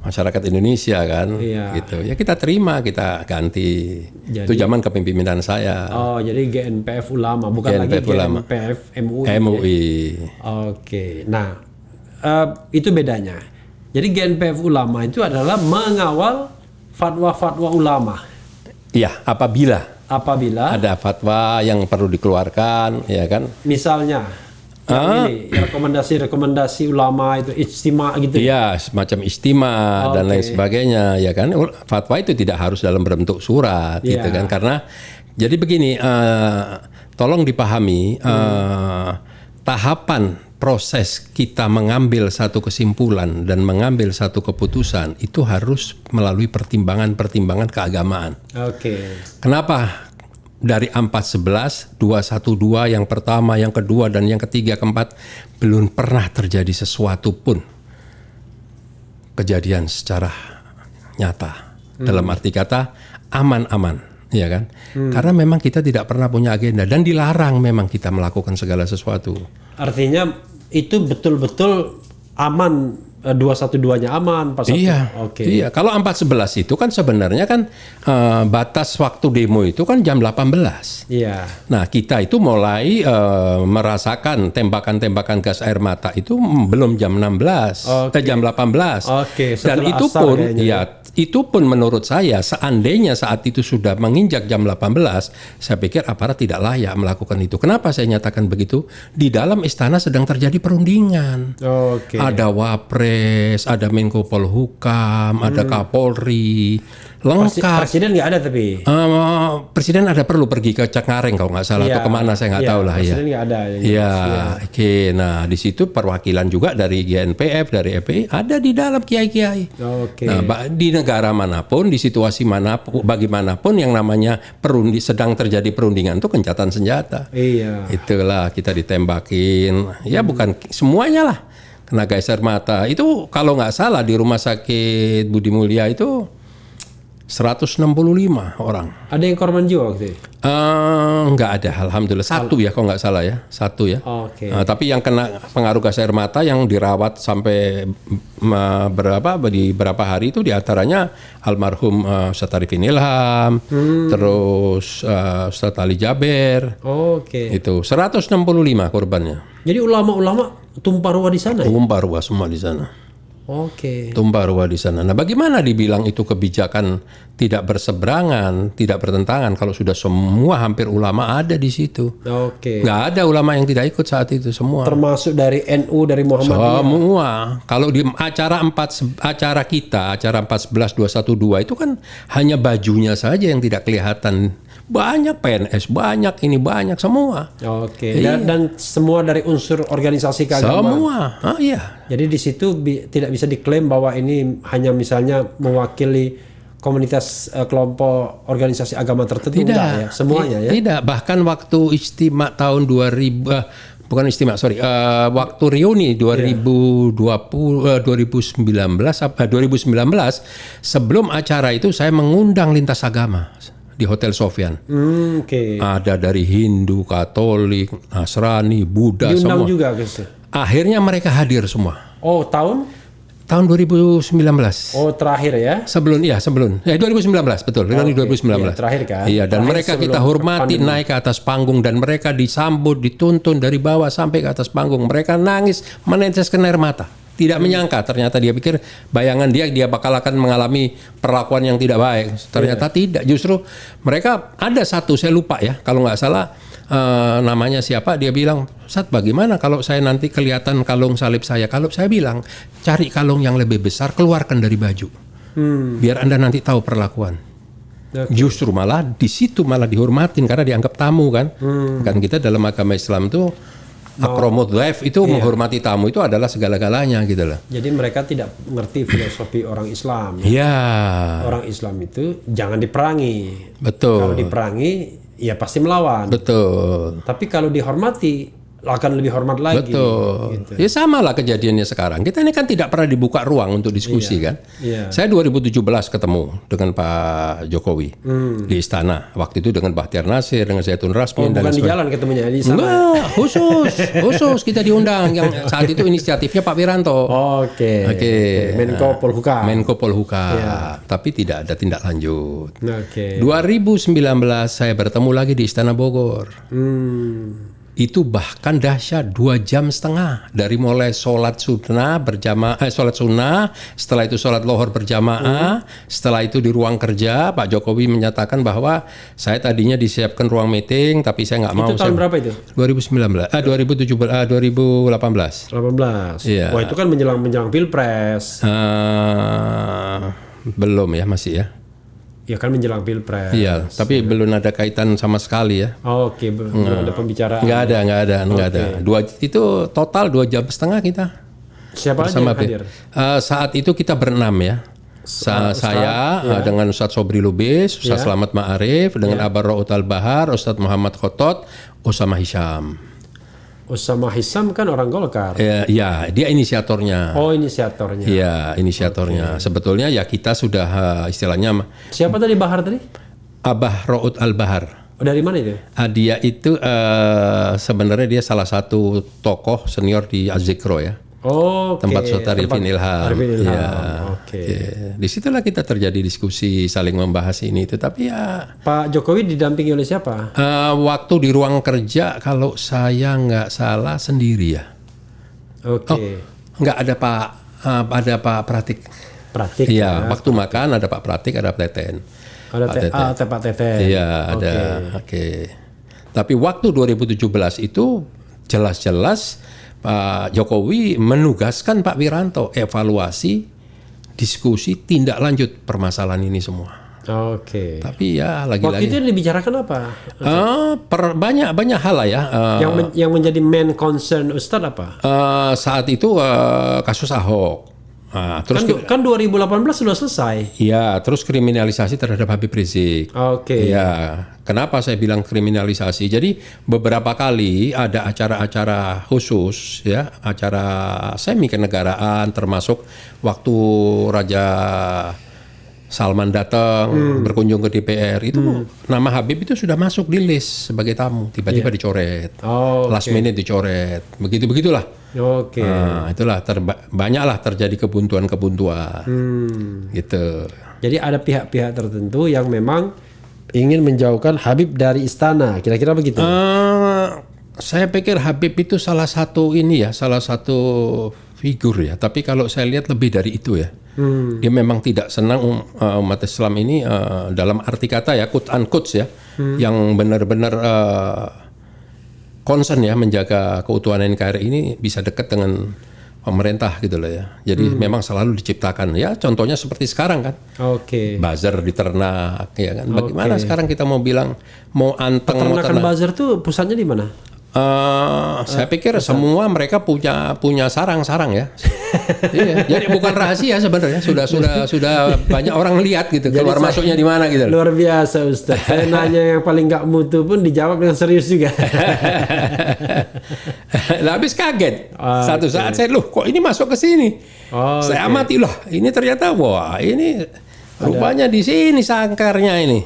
masyarakat Indonesia kan, gitu. Ya kita terima, kita ganti. Jadi, itu zaman kepemimpinan saya. Oh, jadi GNPF ulama, bukan GNPF lagi ulama. GNPF MUI. MUI. Oke, nah itu bedanya. Jadi GNPF ulama itu adalah mengawal fatwa-fatwa ulama. Iya, apabila ada fatwa yang perlu dikeluarkan, ya kan? Misalnya. Rekomendasi ulama itu ijtima gitu. Iya, semacam ijtima dan lain sebagainya, ya kan. Fatwa itu tidak harus dalam bentuk surat, gitu kan. Karena jadi begini, tolong dipahami tahapan proses kita mengambil satu kesimpulan dan mengambil satu keputusan itu harus melalui pertimbangan-pertimbangan keagamaan. Oke. Kenapa? Dari 411, 212 yang pertama, yang kedua, dan yang ketiga, keempat belum pernah terjadi sesuatu pun kejadian secara nyata. Dalam arti kata aman-aman, ya kan? Karena memang kita tidak pernah punya agenda dan dilarang memang kita melakukan segala sesuatu. Artinya itu betul-betul aman. 212-nya aman, pas iya, iya. Kalau 411 itu kan sebenarnya kan batas waktu demo itu kan jam 18. Iya. Nah kita itu mulai merasakan tembakan-tembakan gas air mata itu belum jam 16, jam 18. Dan itu pun, itu pun menurut saya seandainya saat itu sudah menginjak jam 18, saya pikir aparat tidak layak melakukan itu. Kenapa saya nyatakan begitu? Di dalam istana sedang terjadi perundingan. Ada Wapres, ada Menko Polhukam, ada Kapolri, lengkap. Presiden nggak ada tapi. Presiden ada perlu pergi ke Cengkareng kalau nggak salah atau kemana saya nggak tahu lah ya. Presiden nggak ada. Oke. Nah di situ perwakilan juga dari GNPF, dari FPI ada di dalam kiai-kiai. Nah di negara manapun, di situasi manapun, bagaimanapun yang namanya sedang terjadi perundingan itu gencatan senjata. Iya. Itulah kita ditembakin. Ya bukan semuanya lah. Kena gas air mata. Itu kalau nggak salah di rumah sakit Budi Mulia itu 165 orang. Ada yang korban jiwa waktu itu? Nggak ada, alhamdulillah. Satu ya, kalau nggak salah ya, satu ya. Oke. Tapi yang kena pengaruh gas air mata yang dirawat sampai di berapa hari itu diantaranya almarhum Ustadz Arifin Ilham, terus Ustadz Ali Jaber. Oke. Itu 165 korbannya. Jadi ulama-ulama tumpah ruah di sana. Tumpah ruah semua di sana. Oke. Tumpah ruah di sana. Nah, bagaimana dibilang itu kebijakan tidak berseberangan, tidak bertentangan kalau sudah semua hampir ulama ada di situ? Oke. Nggak ada ulama yang tidak ikut saat itu semua. Termasuk dari NU, dari Muhammadiyah. Semua. Kalau di acara kita, acara 14.212 itu kan hanya bajunya saja yang tidak kelihatan. Banyak PNS, banyak ini, banyak semua. Oke. Dan semua dari unsur organisasi keagamaan. Semua. Iya. Jadi di situ tidak bisa diklaim bahwa ini hanya misalnya mewakili komunitas kelompok organisasi agama tertentu. Tidak. Ya? Semuanya ya. Tidak. Bahkan waktu istimewa tahun 2000 bukan istimewa, waktu reuni 2019 sebelum acara itu saya mengundang lintas agama di Hotel Sofyan. Oke. Ada dari Hindu, Katolik, Nasrani, Buddha, Diundang semua. juga guys. Akhirnya mereka hadir semua. Oh, tahun 2019. Oh, terakhir ya. Sebelum 2019 betul, reuni 2019. Iya, terakhir kan. Iya, dan Terakhir mereka kita sebelum hormati pandemi. naik ke atas panggung dan mereka disambut, dituntun dari bawah sampai ke atas panggung. Mereka nangis, meneteskan air mata. Tidak menyangka, ternyata dia pikir bayangan dia bakal akan mengalami perlakuan yang tidak baik. Ternyata tidak, justru mereka ada satu, saya lupa ya, kalau nggak salah namanya siapa, dia bilang, "Ustadz, bagaimana kalau saya nanti kelihatan kalung salib saya?" Kalau saya bilang, cari kalung yang lebih besar, keluarkan dari baju. Biar Anda nanti tahu perlakuan. Justru malah di situ malah dihormatin karena dianggap tamu kan. Kan kita dalam agama Islam tuh akromud dhaif itu menghormati tamu itu adalah segala-galanya gitu loh. Jadi mereka tidak mengerti filosofi orang Islam. Iya. Orang Islam itu jangan diperangi. Betul. Kalau diperangi ya pasti melawan. Betul. Tapi kalau dihormati akan lebih hormat lagi. Betul. Gitu. Ya sama lah kejadiannya sekarang. Kita ini kan tidak pernah dibuka ruang untuk diskusi kan. Iya. Saya 2017 ketemu dengan Pak Jokowi di istana. Waktu itu dengan Bahtiar Nasir, dengan Zaitun Rasmin dan Bukan di jalan ketemunya di sana. Enggak, khusus kita diundang. Yang saat itu inisiatifnya Pak Wiranto. Oke. Menko Polhukam. Menko Polhukam. Tapi tidak ada tindak lanjut. Oke. 2019 saya bertemu lagi di Istana Bogor. Itu bahkan dahsyat 2,5 jam dari mulai sholat sunnah sholat sunnah, setelah itu sholat lohor berjamaah, setelah itu di ruang kerja Pak Jokowi menyatakan bahwa saya tadinya disiapkan ruang meeting tapi saya nggak mau. Itu tahun berapa itu? 2018. 18. Iya. Wah, itu kan menjelang Pilpres. Belum ya, masih ya. Ya kan menjelang Pilpres. Iya, tapi belum ada kaitan sama sekali ya. Oke, belum ada pembicaraan. Nggak ada. Itu total 2,5 jam kita. Siapa aja Bersama yang hadir? Saat itu kita berenam ya. Saya dengan Ustadz Sobri Lubis, Ustadz Slamet Ma'arif, dengan Abar Ra'ut Al-Bahar, Ustadz Muhammad Khotot, Usama Hisham. Usama Hisham kan orang Golkar. Ya, dia inisiatornya. Oh, inisiatornya. Iya, inisiatornya. Sebetulnya ya kita sudah istilahnya. Siapa tadi Bahar tadi? Abah Ra'ut Al-Bahar. Oh, dari mana itu? Dia itu sebenarnya dia salah satu tokoh senior di Az-Zikro ya. Oh, tempat Ustadz Arifin Ilham. Ya. Oke. Disitulah kita terjadi diskusi saling membahas ini itu. Tapi ya Pak Jokowi didampingi oleh siapa? Waktu di ruang kerja kalau saya nggak salah sendiri ya. Oke. Nggak ada Pak Pratik. Pratik. Iya. Waktu makan ada Pak Pratik, ada Pak Teten. Ada Pak Teten. Iya ada. Oke. Tapi waktu 2017 itu jelas-jelas Pak Jokowi menugaskan Pak Wiranto evaluasi, diskusi, tindak lanjut permasalahan ini semua. Oke. Tapi ya lagi-lagi. Waktu itu dibicarakan apa? Banyak hal lah ya. Yang menjadi main concern Ustadz apa? Saat itu kasus Ahok. Terus kan 2018 sudah selesai. Iya, terus kriminalisasi terhadap Habib Rizik. Oke. Iya, kenapa saya bilang kriminalisasi? Jadi beberapa kali ada acara-acara khusus, ya, acara semi kenegaraan, termasuk waktu Raja Salman datang berkunjung ke DPR itu nama Habib itu sudah masuk di list sebagai tamu, tiba-tiba dicoret, last minute dicoret, begitulah. Nah, itulah banyaklah terjadi kebuntuan gitu. Jadi ada pihak-pihak tertentu yang memang ingin menjauhkan Habib dari istana, kira-kira begitu. Saya pikir Habib itu salah satu figur ya, tapi kalau saya lihat lebih dari itu ya. Dia memang tidak senang umat Islam ini dalam arti kata ya, quote unquote ya, yang benar-benar concern ya menjaga keutuhan NKRI ini bisa dekat dengan pemerintah gitu loh ya. Jadi memang selalu diciptakan ya, contohnya seperti sekarang kan. Buzzer di ternak ya kan. Bagaimana sekarang kita mau bilang mau anteng peternakan buzzer tuh pusatnya di mana? Saya pikir semua mereka punya sarang-sarang ya. Iya, jadi bukan rahasia sebenarnya. Sudah banyak orang lihat gitu. Keluar masuknya di mana gitu. Luar biasa Ustaz. Saya nanya yang paling nggak mutu pun dijawab dengan serius juga. Lah habis kaget. Satu saat saya kok ini masuk ke sini. Saya amati loh. Ini ternyata wah ini rupanya di sini sangkarnya ini.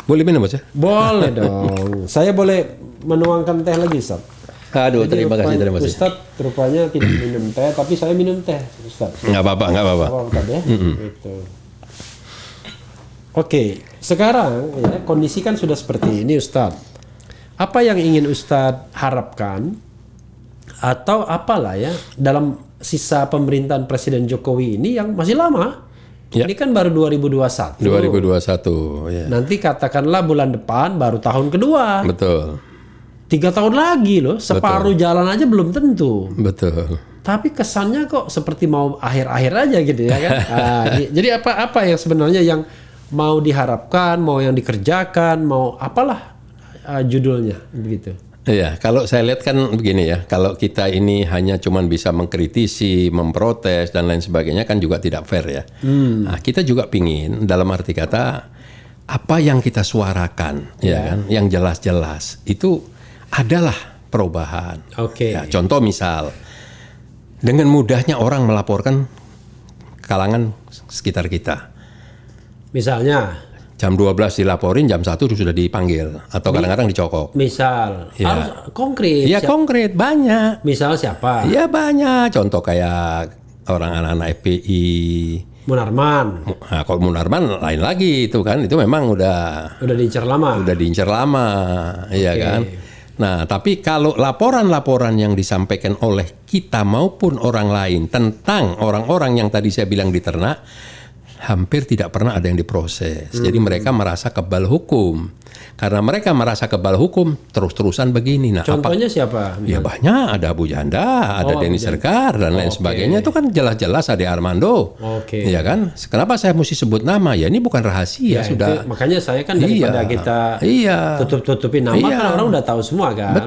Boleh minum Mas? Boleh dong. Saya boleh menuangkan teh lagi Ustaz. Aduh, terima kasih. Ustaz rupanya tidak minum teh, tapi saya minum teh Ustaz. Nggak apa-apa. Ya? Gitu. Oke, sekarang ya, kondisi kan sudah seperti ini Ustaz. Apa yang ingin Ustaz harapkan atau apalah ya dalam sisa pemerintahan Presiden Jokowi ini yang masih lama? Ya. Ini kan baru 2021. 2021, ya. Nanti katakanlah bulan depan baru tahun kedua. Betul. 3 tahun lagi loh, separuh jalan aja belum tentu. Betul. Tapi kesannya kok seperti mau akhir-akhir aja gitu ya kan. Jadi apa yang sebenarnya yang mau diharapkan, mau yang dikerjakan, mau apalah judulnya begitu. Iya, kalau saya lihat kan begini ya, kalau kita ini hanya cuman bisa mengkritisi, memprotes dan lain sebagainya kan juga tidak fair ya. Nah, kita juga pingin dalam arti kata apa yang kita suarakan, ya kan, yang jelas-jelas itu adalah perubahan. Ya, contoh misal, dengan mudahnya orang melaporkan kalangan sekitar kita. Misalnya? Jam 12 dilaporin, jam 1 sudah dipanggil. Atau kadang-kadang dicokok. Misal, harus konkret. Iya konkret, banyak. Misal siapa? Iya banyak. Contoh kayak orang anak-anak FPI. Munarman. Nah, kalau Munarman lain lagi itu kan. Itu memang udah diincar lama. Iya kan. Nah, tapi kalau laporan-laporan yang disampaikan oleh kita maupun orang lain tentang orang-orang yang tadi saya bilang di ternak, hampir tidak pernah ada yang diproses. Jadi mereka merasa kebal hukum. Karena mereka merasa kebal hukum, terus-terusan begini. Nah, contohnya siapa? Ya banyak, ada Abu Janda, ada Denny Sergar dan lain sebagainya. Itu kan jelas-jelas ada Armando. Iya kan? Kenapa saya mesti sebut nama? Ya ini bukan rahasia sudah. Itu, makanya saya kan daripada kita tutup-tutupin nama kan orang udah tahu semua kan.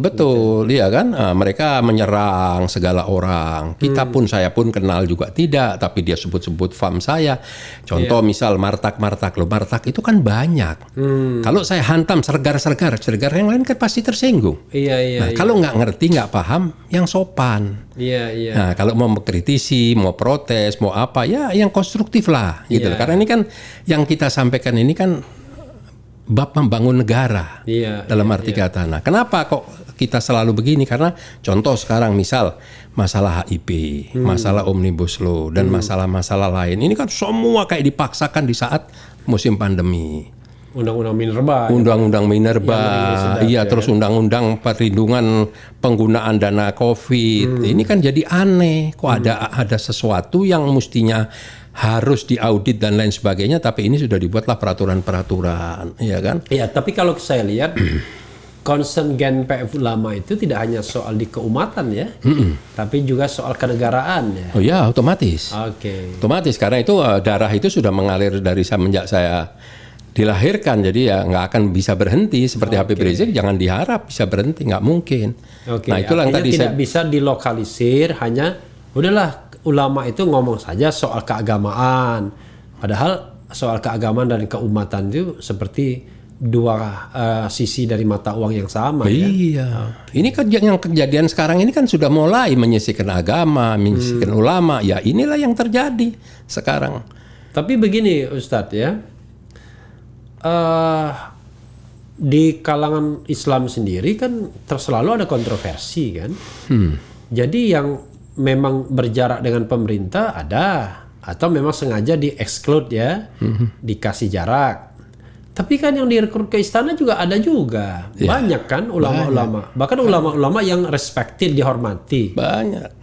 Betul. Iya kan? Mereka menyerang segala orang. Kita pun saya pun kenal juga tidak, tapi dia sebut-sebut fam saya. Contoh misal Martak loh, Martak itu kan banyak. Kalau saya hantam sergar yang lain kan pasti tersinggung. Nah, kalau nggak ngerti, nggak paham, yang sopan. Nah, kalau mau mengkritisi, mau protes, mau apa, ya yang konstruktif lah, gitu. Karena ini kan yang kita sampaikan ini kan bab membangun negara dalam arti kata. Nah, kenapa kok kita selalu begini? Karena contoh sekarang misal masalah HIP, masalah Omnibus Law dan masalah-masalah lain. Ini kan semua kayak dipaksakan di saat musim pandemi. Undang-undang Minerba, terus undang-undang perlindungan penggunaan dana COVID. Ini kan jadi aneh. Kok ada sesuatu yang mestinya harus diaudit dan lain sebagainya, tapi ini sudah dibuatlah peraturan-peraturan, ya kan? Iya, tapi kalau saya lihat concern GNPF Ulama itu tidak hanya soal di keumatan ya, tapi juga soal kenegaraan ya. Oh ya, otomatis. Otomatis karena itu darah itu sudah mengalir dari semenjak saya dilahirkan, jadi ya nggak akan bisa berhenti seperti Habib Rizik. Jangan diharap bisa berhenti, nggak mungkin. Nah itulah yang tadi tidak bisa dilokalisir, hanya udahlah ulama itu ngomong saja soal keagamaan, padahal soal keagamaan dan keumatan itu seperti dua sisi dari mata uang yang sama. Ini kan yang kejadian sekarang ini kan sudah mulai menyisihkan agama, menyisihkan ulama. Ya inilah yang terjadi sekarang. Tapi begini Ustadz ya, di kalangan Islam sendiri kan selalu ada kontroversi kan. Jadi yang memang berjarak dengan pemerintah ada, atau memang sengaja di-exclude ya, dikasih jarak. Tapi kan yang direkrut ke istana juga ada juga. Banyak kan ulama-ulama. Bahkan ulama-ulama yang respected, dihormati. Banyak.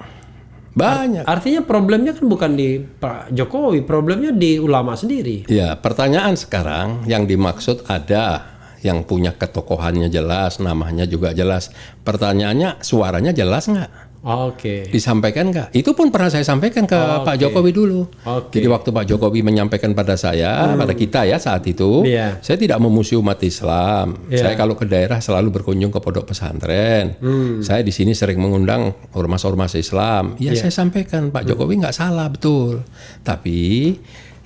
Artinya problemnya kan bukan di Pak Jokowi, problemnya di ulama sendiri. Ya, pertanyaan sekarang yang dimaksud ada yang punya ketokohannya jelas, namanya juga jelas. Pertanyaannya, suaranya jelas nggak? Oke. Disampaikan nggak? Itu pun pernah saya sampaikan ke Pak Jokowi dulu. Jadi waktu Pak Jokowi menyampaikan pada saya, pada kita ya saat itu, saya tidak memusuhi umat Islam. Saya kalau ke daerah selalu berkunjung ke pondok pesantren. Saya di sini sering mengundang ormas-ormas Islam. Ya saya sampaikan Pak Jokowi nggak salah, betul. Tapi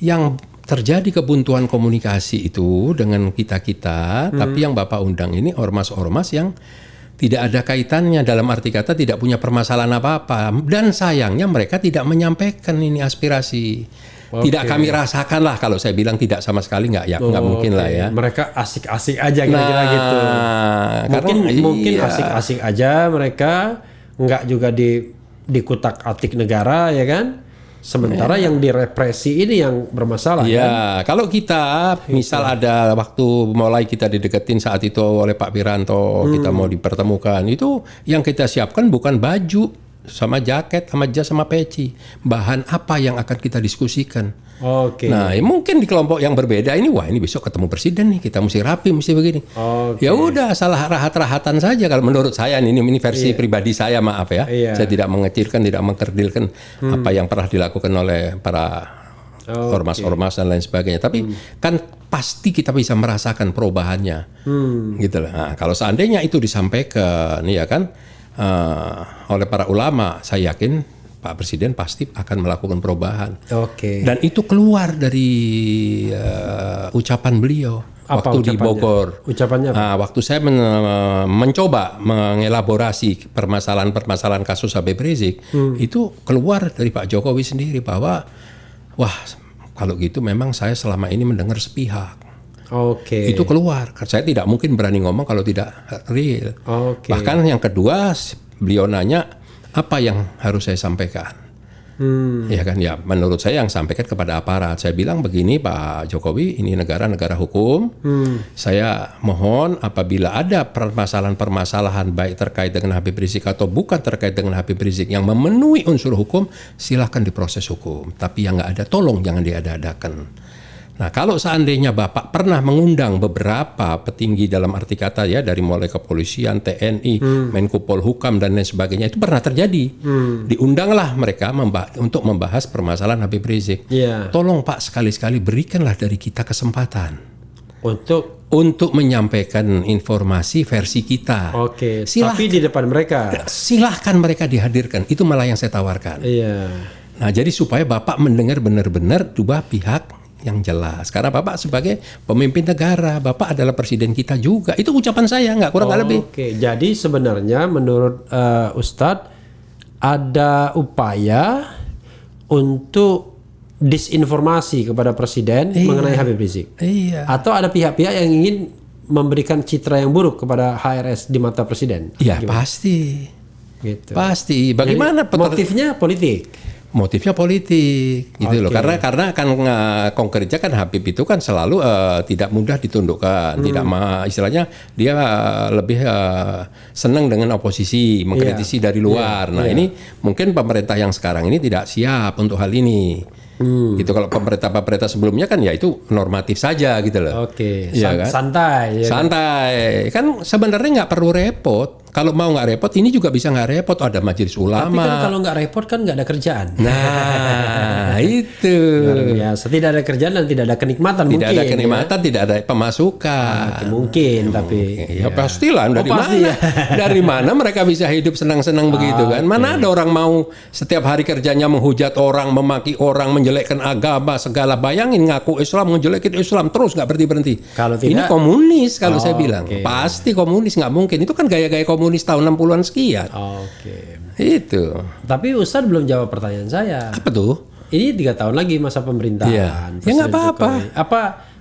yang terjadi kebuntuan komunikasi itu dengan kita-kita, tapi yang Bapak undang ini ormas-ormas yang tidak ada kaitannya, dalam arti kata tidak punya permasalahan apa-apa. Dan sayangnya mereka tidak menyampaikan ini aspirasi. Tidak kami rasakan lah, kalau saya bilang tidak sama sekali nggak mungkin lah ya. Mereka asik-asik aja kira-kira gitu. Mungkin asik-asik aja mereka, nggak juga di kutak-atik negara ya kan. Sementara yang direpresi ini yang bermasalah kan? Kalau kita misal ada waktu mulai kita dideketin saat itu oleh Pak Wiranto, kita mau dipertemukan, itu yang kita siapkan bukan baju sama jaket sama jas sama peci, bahan apa yang akan kita diskusikan. Nah, mungkin di kelompok yang berbeda ini, wah ini besok ketemu presiden nih, kita mesti rapi, mesti begini. Ya udah, salah rahat-rahatan saja kalau menurut saya. Ini versi pribadi saya, maaf ya. Saya tidak mengecilkan, tidak mengkerdilkan apa yang pernah dilakukan oleh para ormas-ormas dan lain sebagainya. Tapi kan pasti kita bisa merasakan perubahannya, gitu lah. Nah, kalau seandainya itu disampaikan, ya kan, oleh para ulama, saya yakin Pak Presiden pasti akan melakukan perubahan. Dan itu keluar dari ucapan beliau waktu di Bogor. Ucapannya apa? Waktu saya mencoba mengelaborasi permasalahan kasus Habib Rizik, itu keluar dari Pak Jokowi sendiri bahwa, wah kalau gitu memang saya selama ini mendengar sepihak. Itu keluar. Saya tidak mungkin berani ngomong kalau tidak real. Bahkan yang kedua, beliau nanya, apa yang harus saya sampaikan? Ya kan, ya menurut saya yang sampaikan kepada aparat. Saya bilang begini, Pak Jokowi, ini negara hukum. Saya mohon apabila ada permasalahan baik terkait dengan Habib Rizik atau bukan terkait dengan Habib Rizik yang memenuhi unsur hukum, silahkan diproses hukum. Tapi yang nggak ada, tolong jangan diada-adakan. Nah, kalau seandainya Bapak pernah mengundang beberapa petinggi dalam arti kata ya, dari mulai kepolisian, TNI, Menko Polhukam dan lain sebagainya, itu pernah terjadi. Diundanglah mereka untuk membahas permasalahan Habib Rizik. Tolong Pak, sekali-sekali berikanlah dari kita kesempatan untuk menyampaikan informasi versi kita. Tapi di depan mereka. Silahkan mereka dihadirkan. Itu malah yang saya tawarkan. Nah, jadi supaya Bapak mendengar benar-benar dua pihak yang jelas. Karena Bapak sebagai pemimpin negara, Bapak adalah presiden kita juga. Itu ucapan saya, nggak kurang nggak lebih. Jadi sebenarnya menurut Ustadz ada upaya untuk disinformasi kepada presiden mengenai Habib Rizik. Atau ada pihak-pihak yang ingin memberikan citra yang buruk kepada HRS di mata presiden. Iya, pasti. Gitu. Pasti. Bagaimana motifnya politik? Motifnya politik gitu loh, karena kan konkretnya kan Habib itu kan selalu tidak mudah ditundukkan, tidak istilahnya dia lebih senang dengan oposisi, mengkritisi dari luar. Nah ini mungkin pemerintah yang sekarang ini tidak siap untuk hal ini. Gitu, kalau pemerintah sebelumnya kan ya itu normatif saja gitu loh. Ya kan? Santai kan sebenarnya nggak perlu repot. Kalau mau nggak repot, ini juga bisa nggak repot. Ada majelis ulama. Tapi kan kalau nggak repot kan nggak ada kerjaan. Nah itu. Luar biasa. Tidak ada kerjaan dan tidak ada kenikmatan. Tidak ada kenikmatan, tidak ada pemasukan. Mungkin, tapi. Ya pastilah. Dari mana? Ya. Dari mana mereka bisa hidup senang-senang begitu kan? Mana ada orang mau setiap hari kerjanya menghujat orang, memaki orang, menjelekkan agama segala. Bayangin ngaku Islam, ngejelekin Islam terus nggak berhenti. Kalau tidak, ini komunis kalau saya bilang. Pasti komunis, nggak mungkin. Itu kan gaya-gaya komunis tahun 60-an sekian. Itu. Tapi Ustadz belum jawab pertanyaan saya. Apa tuh? ini 3 tahun lagi masa pemerintahan. Ya nggak apa-apa.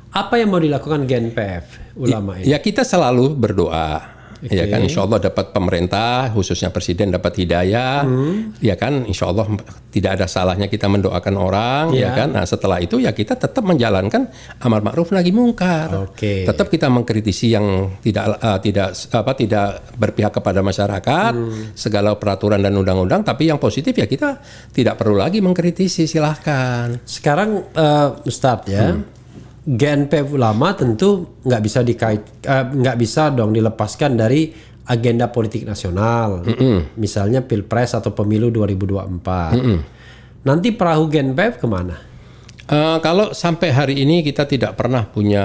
Apa yang mau dilakukan GNPF ulama ini? Ya kita selalu berdoa. Ya kan, insya Allah dapat pemerintah, khususnya presiden dapat hidayah, ya kan, insya Allah tidak ada salahnya kita mendoakan orang, ya kan. Nah setelah itu ya kita tetap menjalankan amar ma'ruf nahi mungkar. Tetap kita mengkritisi yang tidak berpihak kepada masyarakat, segala peraturan dan undang-undang. Tapi yang positif ya kita tidak perlu lagi mengkritisi, silahkan. Sekarang Ustadz ya. GNPF ulama tentu nggak bisa dong dilepaskan dari agenda politik nasional, misalnya pilpres atau pemilu 2024. Nanti perahu GNPF kemana? Kalau sampai hari ini kita tidak pernah punya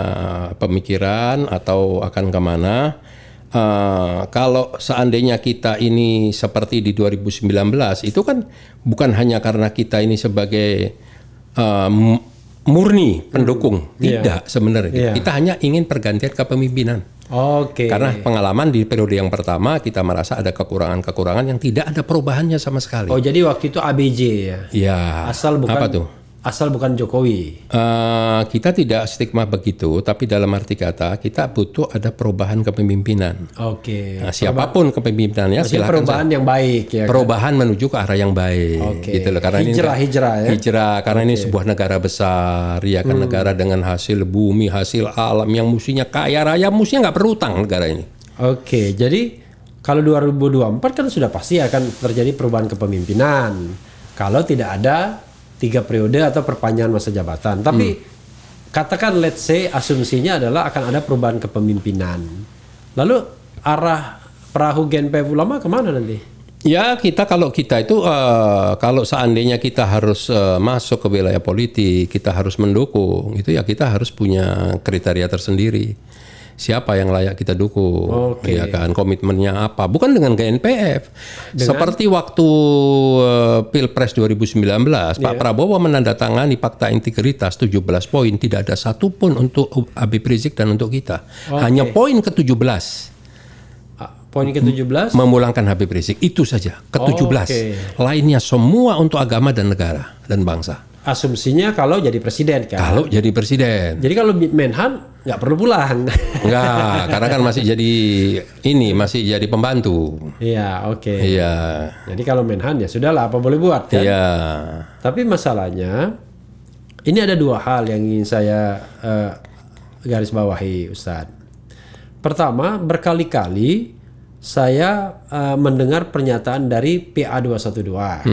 pemikiran atau akan kemana. Kalau seandainya kita ini seperti di 2019 itu kan bukan hanya karena kita ini sebagai murni pendukung, tidak sebenarnya. Kita hanya ingin pergantian kepemimpinan. Karena pengalaman di periode yang pertama kita merasa ada kekurangan-kekurangan yang tidak ada perubahannya sama sekali. Jadi waktu itu ABJ ya? Ya. Asal bukan Jokowi. Kita tidak stigma begitu, tapi dalam arti kata kita butuh ada perubahan kepemimpinan. Nah, siapapun kepemimpinannya silakan. Perubahan yang baik ya. Perubahan menuju ke arah yang baik. Gitu loh. Karena hijrah karena ini sebuah negara besar, ya kan, negara dengan hasil bumi, hasil alam yang mestinya kaya raya, mestinya nggak berutang negara ini. Jadi kalau 2024 kan sudah pasti akan terjadi perubahan kepemimpinan. Kalau tidak ada 3 periode atau perpanjangan masa jabatan. Tapi katakan let's say asumsinya adalah akan ada perubahan kepemimpinan. Lalu arah perahu GNPF ulama kemana nanti? Ya kalau kita itu kalau seandainya kita harus masuk ke wilayah politik, kita harus mendukung, itu ya kita harus punya kriteria tersendiri. Siapa yang layak kita dukung, ya kan, komitmennya apa, bukan dengan GNPF. Seperti waktu Pilpres 2019, Pak Prabowo menandatangani Fakta Integritas 17 poin, tidak ada satupun untuk Habib Rizik dan untuk kita. Hanya poin ke-17. Poin ke-17? Memulangkan Habib Rizik, itu saja, ke-17. Lainnya semua untuk agama dan negara dan bangsa. Asumsinya kalau jadi presiden kan? Kalau jadi presiden. Jadi kalau Menhan nggak perlu pulang. Enggak, karena kan masih jadi pembantu. Iya, Iya. Jadi kalau Menhan ya sudahlah, apa boleh buat kan? Iya. Tapi masalahnya ini ada 2 hal yang ingin saya garis bawahi, Ustadz. Pertama, berkali-kali saya mendengar pernyataan dari PA212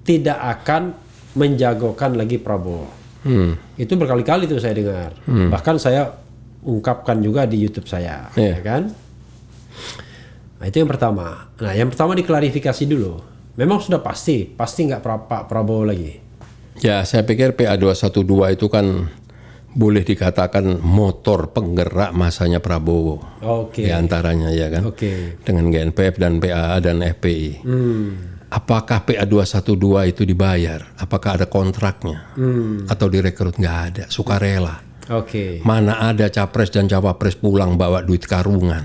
tidak akan menjagokan lagi Prabowo. Itu berkali-kali tuh saya dengar. Bahkan saya ungkapkan juga di YouTube saya, ya kan? Nah, itu yang pertama. Nah, yang pertama diklarifikasi dulu. Memang sudah pasti nggak Pak Prabowo lagi. Ya, saya pikir PA212 itu kan boleh dikatakan motor penggerak masanya Prabowo. Di antaranya ya kan. Dengan GNPF dan PAA dan FPI. Apakah PA212 itu dibayar? Apakah ada kontraknya? Atau direkrut? Nggak ada, sukarela. Mana ada capres dan cawapres pulang bawa duit karungan.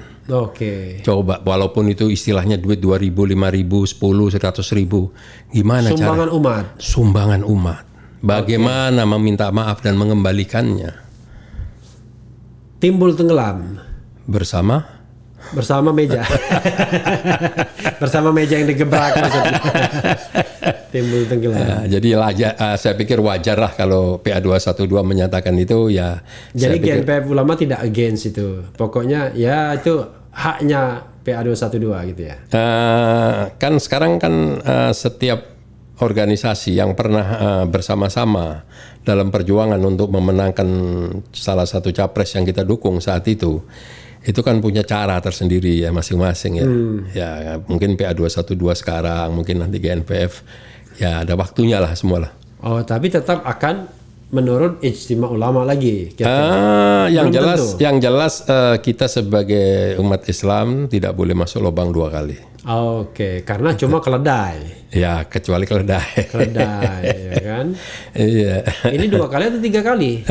Coba, walaupun itu istilahnya duit 2.000, 5.000, 10, 100.000. Gimana sumbangan cara? Umat. Sumbangan umat. Bagaimana meminta maaf dan mengembalikannya? Timbul tenggelam. Bersama meja. Bersama meja yang digebrak maksudnya. Timbul tenggelam. Ya, jadi saya pikir wajar lah kalau PA212 menyatakan itu ya. Jadi GNPF ulama tidak against itu. Pokoknya ya itu haknya PA212 gitu ya. Kan sekarang kan setiap organisasi yang pernah bersama-sama dalam perjuangan untuk memenangkan salah satu capres yang kita dukung saat itu kan punya cara tersendiri ya masing-masing ya. Ya mungkin PA212 sekarang, mungkin nanti GNPF, ya ada waktunya lah semua lah. Tapi tetap akan menurut ijtima ulama lagi. Yang jelas kita sebagai umat Islam tidak boleh masuk lubang 2 kali. Karena cuma keledai. Ya, kecuali keledai. Ya kan? Iya. Ini 2 kali atau 3 kali?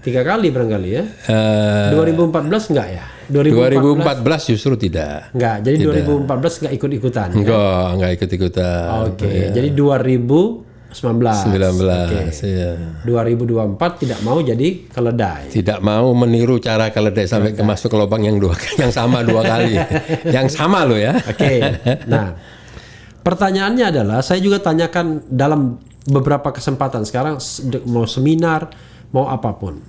3 kali barangkali ya. 2014 enggak ya? 2014 justru tidak. Enggak, jadi tidak. 2014 enggak ikut-ikutan. Enggak ikut-ikutan. Jadi 2019 Ya. 2024 tidak mau jadi keledai. Tidak mau meniru cara keledai sampai masuk ke lubang yang sama 2 kali. Yang sama loh ya. Oke. Nah, pertanyaannya adalah saya juga tanyakan dalam beberapa kesempatan sekarang, mau seminar, mau apapun.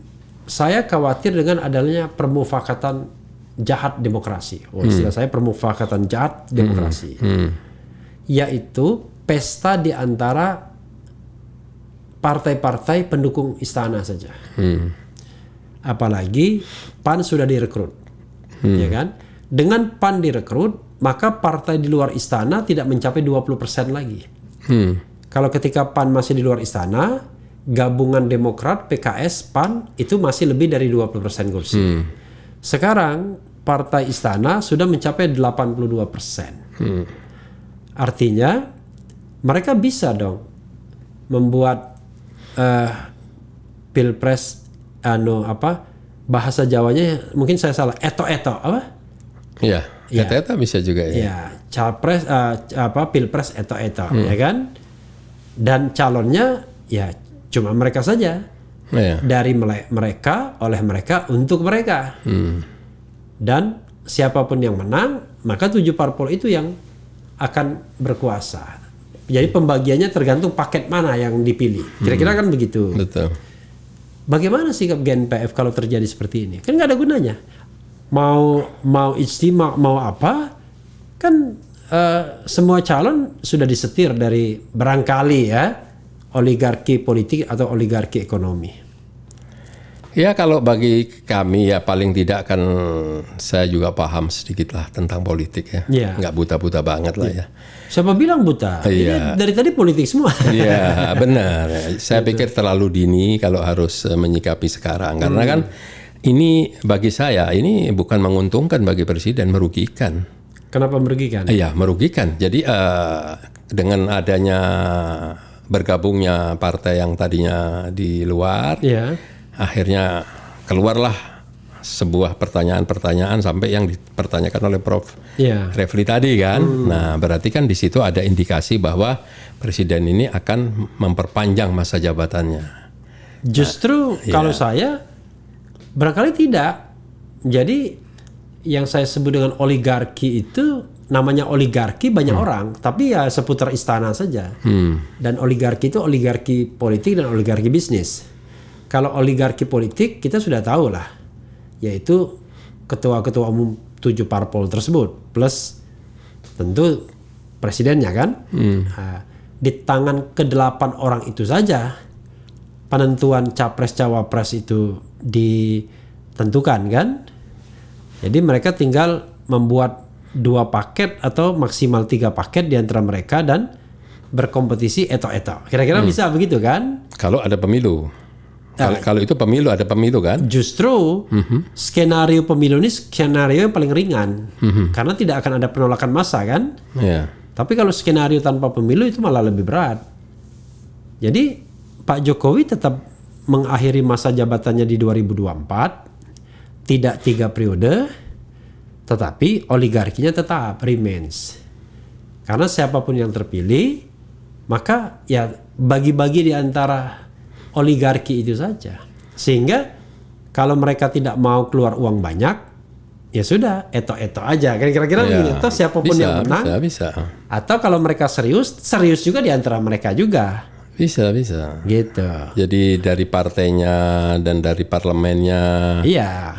Saya khawatir dengan adanya permufakatan jahat demokrasi. Istilah saya permufakatan jahat demokrasi. Yaitu pesta di antara partai-partai pendukung istana saja. Apalagi PAN sudah direkrut. Ya kan? Dengan PAN direkrut, maka partai di luar istana tidak mencapai 20% lagi. Kalau ketika PAN masih di luar istana, gabungan Demokrat, PKS, PAN itu masih lebih dari 20% kursi. Sekarang partai istana sudah mencapai 82%. Artinya mereka bisa dong membuat pilpres bahasa Jawanya mungkin saya salah, eto-eto apa? Iya, eto-eto bisa juga ya. Ya, capres pilpres eto-eto, ya kan? Dan calonnya ya cuma mereka saja. Dari mereka, oleh mereka, untuk mereka. Dan siapapun yang menang, maka 7 parpol itu yang akan berkuasa. Jadi pembagiannya tergantung paket mana yang dipilih. Kira-kira kan begitu. Betul. Bagaimana sikap GNPF kalau terjadi seperti ini? Kan nggak ada gunanya. Mau ijtima, mau apa? Kan semua calon sudah disetir dari barangkali ya oligarki politik atau oligarki ekonomi. Ya kalau bagi kami ya paling tidak kan saya juga paham sedikit lah tentang politik ya. Nggak buta-buta banget lah ya. Siapa bilang buta? Ini dari tadi politik semua. Iya benar. Saya pikir terlalu dini kalau harus menyikapi sekarang. Karena kan ini bagi saya ini bukan menguntungkan bagi presiden, merugikan. Kenapa merugikan? Iya merugikan. Jadi dengan adanya bergabungnya partai yang tadinya di luar. Akhirnya keluarlah sebuah pertanyaan-pertanyaan sampai yang dipertanyakan oleh Prof. Refli tadi kan. Nah, berarti kan di situ ada indikasi bahwa presiden ini akan memperpanjang masa jabatannya. Justru kalau saya barangkali tidak. Jadi yang saya sebut dengan oligarki itu namanya oligarki banyak orang, tapi ya seputar istana saja. Dan oligarki itu oligarki politik dan oligarki bisnis. Kalau oligarki politik kita sudah tahu lah, yaitu ketua-ketua umum 7 parpol tersebut plus tentu presidennya kan. Di tangan ke-8 orang itu saja penentuan capres cawapres itu ditentukan kan. Jadi mereka tinggal membuat 2 paket atau maksimal 3 paket di antara mereka dan berkompetisi eto-eto. Kira-kira bisa begitu kan? Kalau ada pemilu. Kalau itu pemilu, ada pemilu kan? Justru skenario pemilu ini skenario yang paling ringan. Karena tidak akan ada penolakan massa kan? Tapi kalau skenario tanpa pemilu itu malah lebih berat. Jadi Pak Jokowi tetap mengakhiri masa jabatannya di 2024. Tidak 3 periode. Tetapi oligarkinya tetap remains. Karena siapapun yang terpilih, maka ya bagi-bagi di antara oligarki itu saja. Sehingga kalau mereka tidak mau keluar uang banyak, ya sudah eto-eto aja. Kira-kira begini. Atau siapapun yang menang. Bisa. Atau kalau mereka serius juga di antara mereka juga. Bisa. Gitu. Jadi dari partainya dan dari parlemennya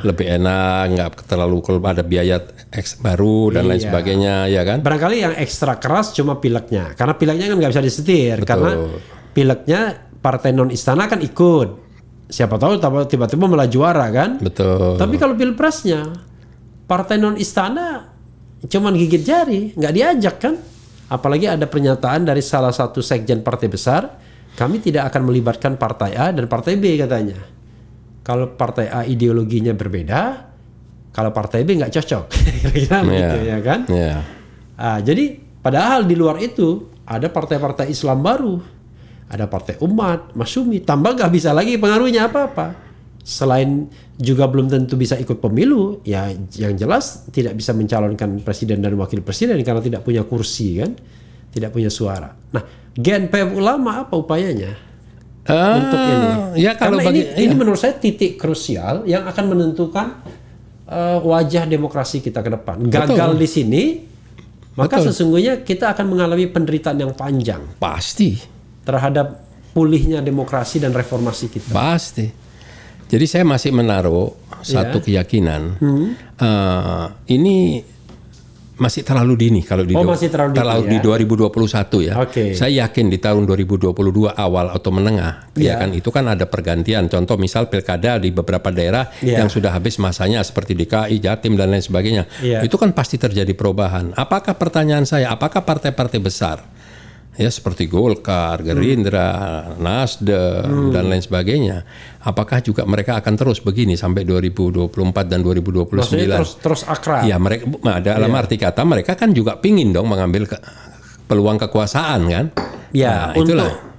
lebih enak, nggak terlalu ada biaya baru dan lain sebagainya, ya kan? Barangkali yang ekstra keras cuma pileknya. Karena pileknya kan nggak bisa disetir. Karena pileknya partai non istana kan ikut. Siapa tahu tiba-tiba malah juara kan? Betul. Tapi kalau pilpresnya partai non istana cuman gigit jari, nggak diajak kan? Apalagi ada pernyataan dari salah satu sekjen partai besar, kami tidak akan melibatkan partai A dan partai B katanya. Kalau partai A ideologinya berbeda, kalau partai B nggak cocok. Kira-kira begitu ya kan? Jadi padahal di luar itu ada partai-partai Islam baru. Ada partai umat, Masyumi, tambah gak bisa lagi pengaruhnya apa-apa. Selain juga belum tentu bisa ikut pemilu, ya yang jelas tidak bisa mencalonkan presiden dan wakil presiden karena tidak punya kursi kan. tidak punya suara. Nah, GNPF Ulama apa upayanya untuk ini? Ya, kalau karena ini menurut saya titik krusial yang akan menentukan wajah demokrasi kita ke depan. Gagal di sini, maka sesungguhnya kita akan mengalami penderitaan yang panjang. Pasti. Terhadap pulihnya demokrasi dan reformasi kita. Pasti. Jadi saya masih menaruh satu keyakinan. Ini masih terlalu dini kalau masih terlalu di dini, 2021 ya. Saya yakin di tahun 2022 awal atau menengah, ya kan itu kan ada pergantian. Contoh misal pilkada di beberapa daerah yang sudah habis masanya seperti DKI, Jatim dan lain sebagainya. Itu kan pasti terjadi perubahan. Apakah pertanyaan saya, apakah partai-partai besar ya seperti Golkar, Gerindra, Nasdem dan lain sebagainya, apakah juga mereka akan terus begini sampai 2024 dan 2029? Maksudnya terus akrab. Ya, mereka dalam arti kata mereka kan juga pingin dong mengambil peluang kekuasaan kan? Ya,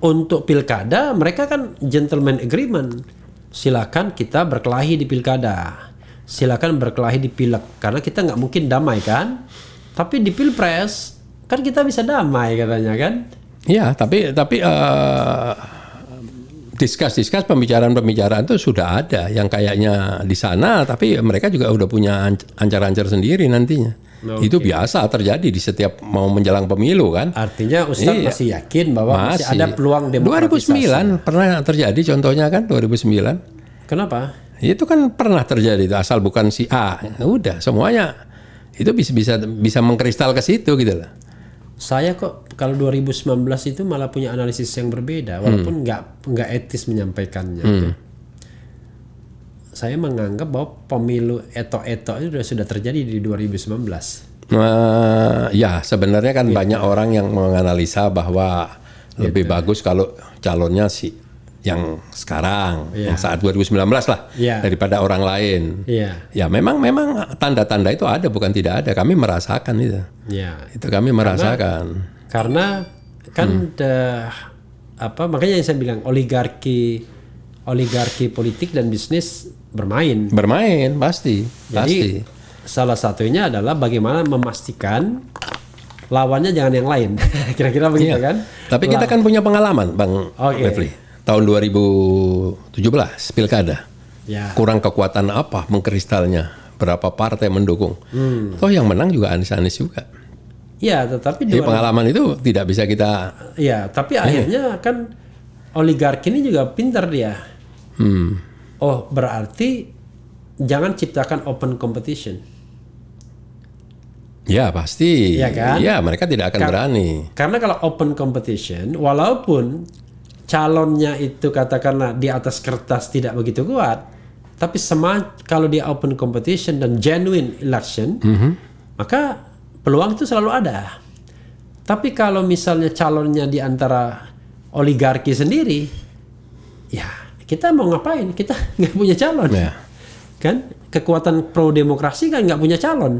untuk pilkada mereka kan gentleman agreement. Silakan kita berkelahi di pilkada. Silakan berkelahi di pileg karena kita nggak mungkin damai kan? Tapi di pilpres kan kita bisa damai katanya kan? Ya, tapi diskus pembicaraan itu sudah ada yang kayaknya di sana, tapi mereka juga udah punya ancar-ancar sendiri nantinya. Itu biasa terjadi di setiap mau menjelang pemilu kan? Artinya Ustadz masih yakin bahwa masih ada peluang demokratisasi. 2009 pernah terjadi contohnya kan 2009. Kenapa? Itu kan pernah terjadi asal bukan si A. Udah semuanya itu bisa mengkristal ke situ gitu lah. Saya kok kalau 2019 itu malah punya analisis yang berbeda, walaupun nggak etis menyampaikannya. Saya menganggap bahwa pemilu etok-etok itu sudah terjadi di 2019. Ya sebenarnya kan banyak orang yang menganalisa bahwa lebih bagus kalau calonnya yang sekarang, yang saat 2019 lah, daripada orang lain. Ya memang tanda-tanda itu ada, bukan tidak ada. Kami merasakan itu. Itu kami merasakan. Karena kan makanya yang saya bilang oligarki politik dan bisnis bermain. Pasti. Jadi salah satunya adalah bagaimana memastikan lawannya jangan yang lain. Kira-kira begitu kan? Tapi kita kan punya pengalaman, Bang Refli. Tahun 2017 pilkada, kurang kekuatan apa mengkristalnya, berapa partai mendukung, toh yang menang juga Anies juga. Ya, tetapi pengalaman itu tidak bisa kita. Ya, tapi akhirnya kan oligarki ini juga pintar dia. Oh, berarti jangan ciptakan open competition. Ya pasti. Ya kan? Ya mereka tidak akan berani. Karena kalau open competition, walaupun calonnya itu katakanlah di atas kertas tidak begitu kuat, tapi kalau dia open competition dan genuine election, maka peluang itu selalu ada. Tapi kalau misalnya calonnya di antara oligarki sendiri, ya kita mau ngapain? Kita nggak punya calon, kan? Kekuatan pro demokrasi kan nggak punya calon,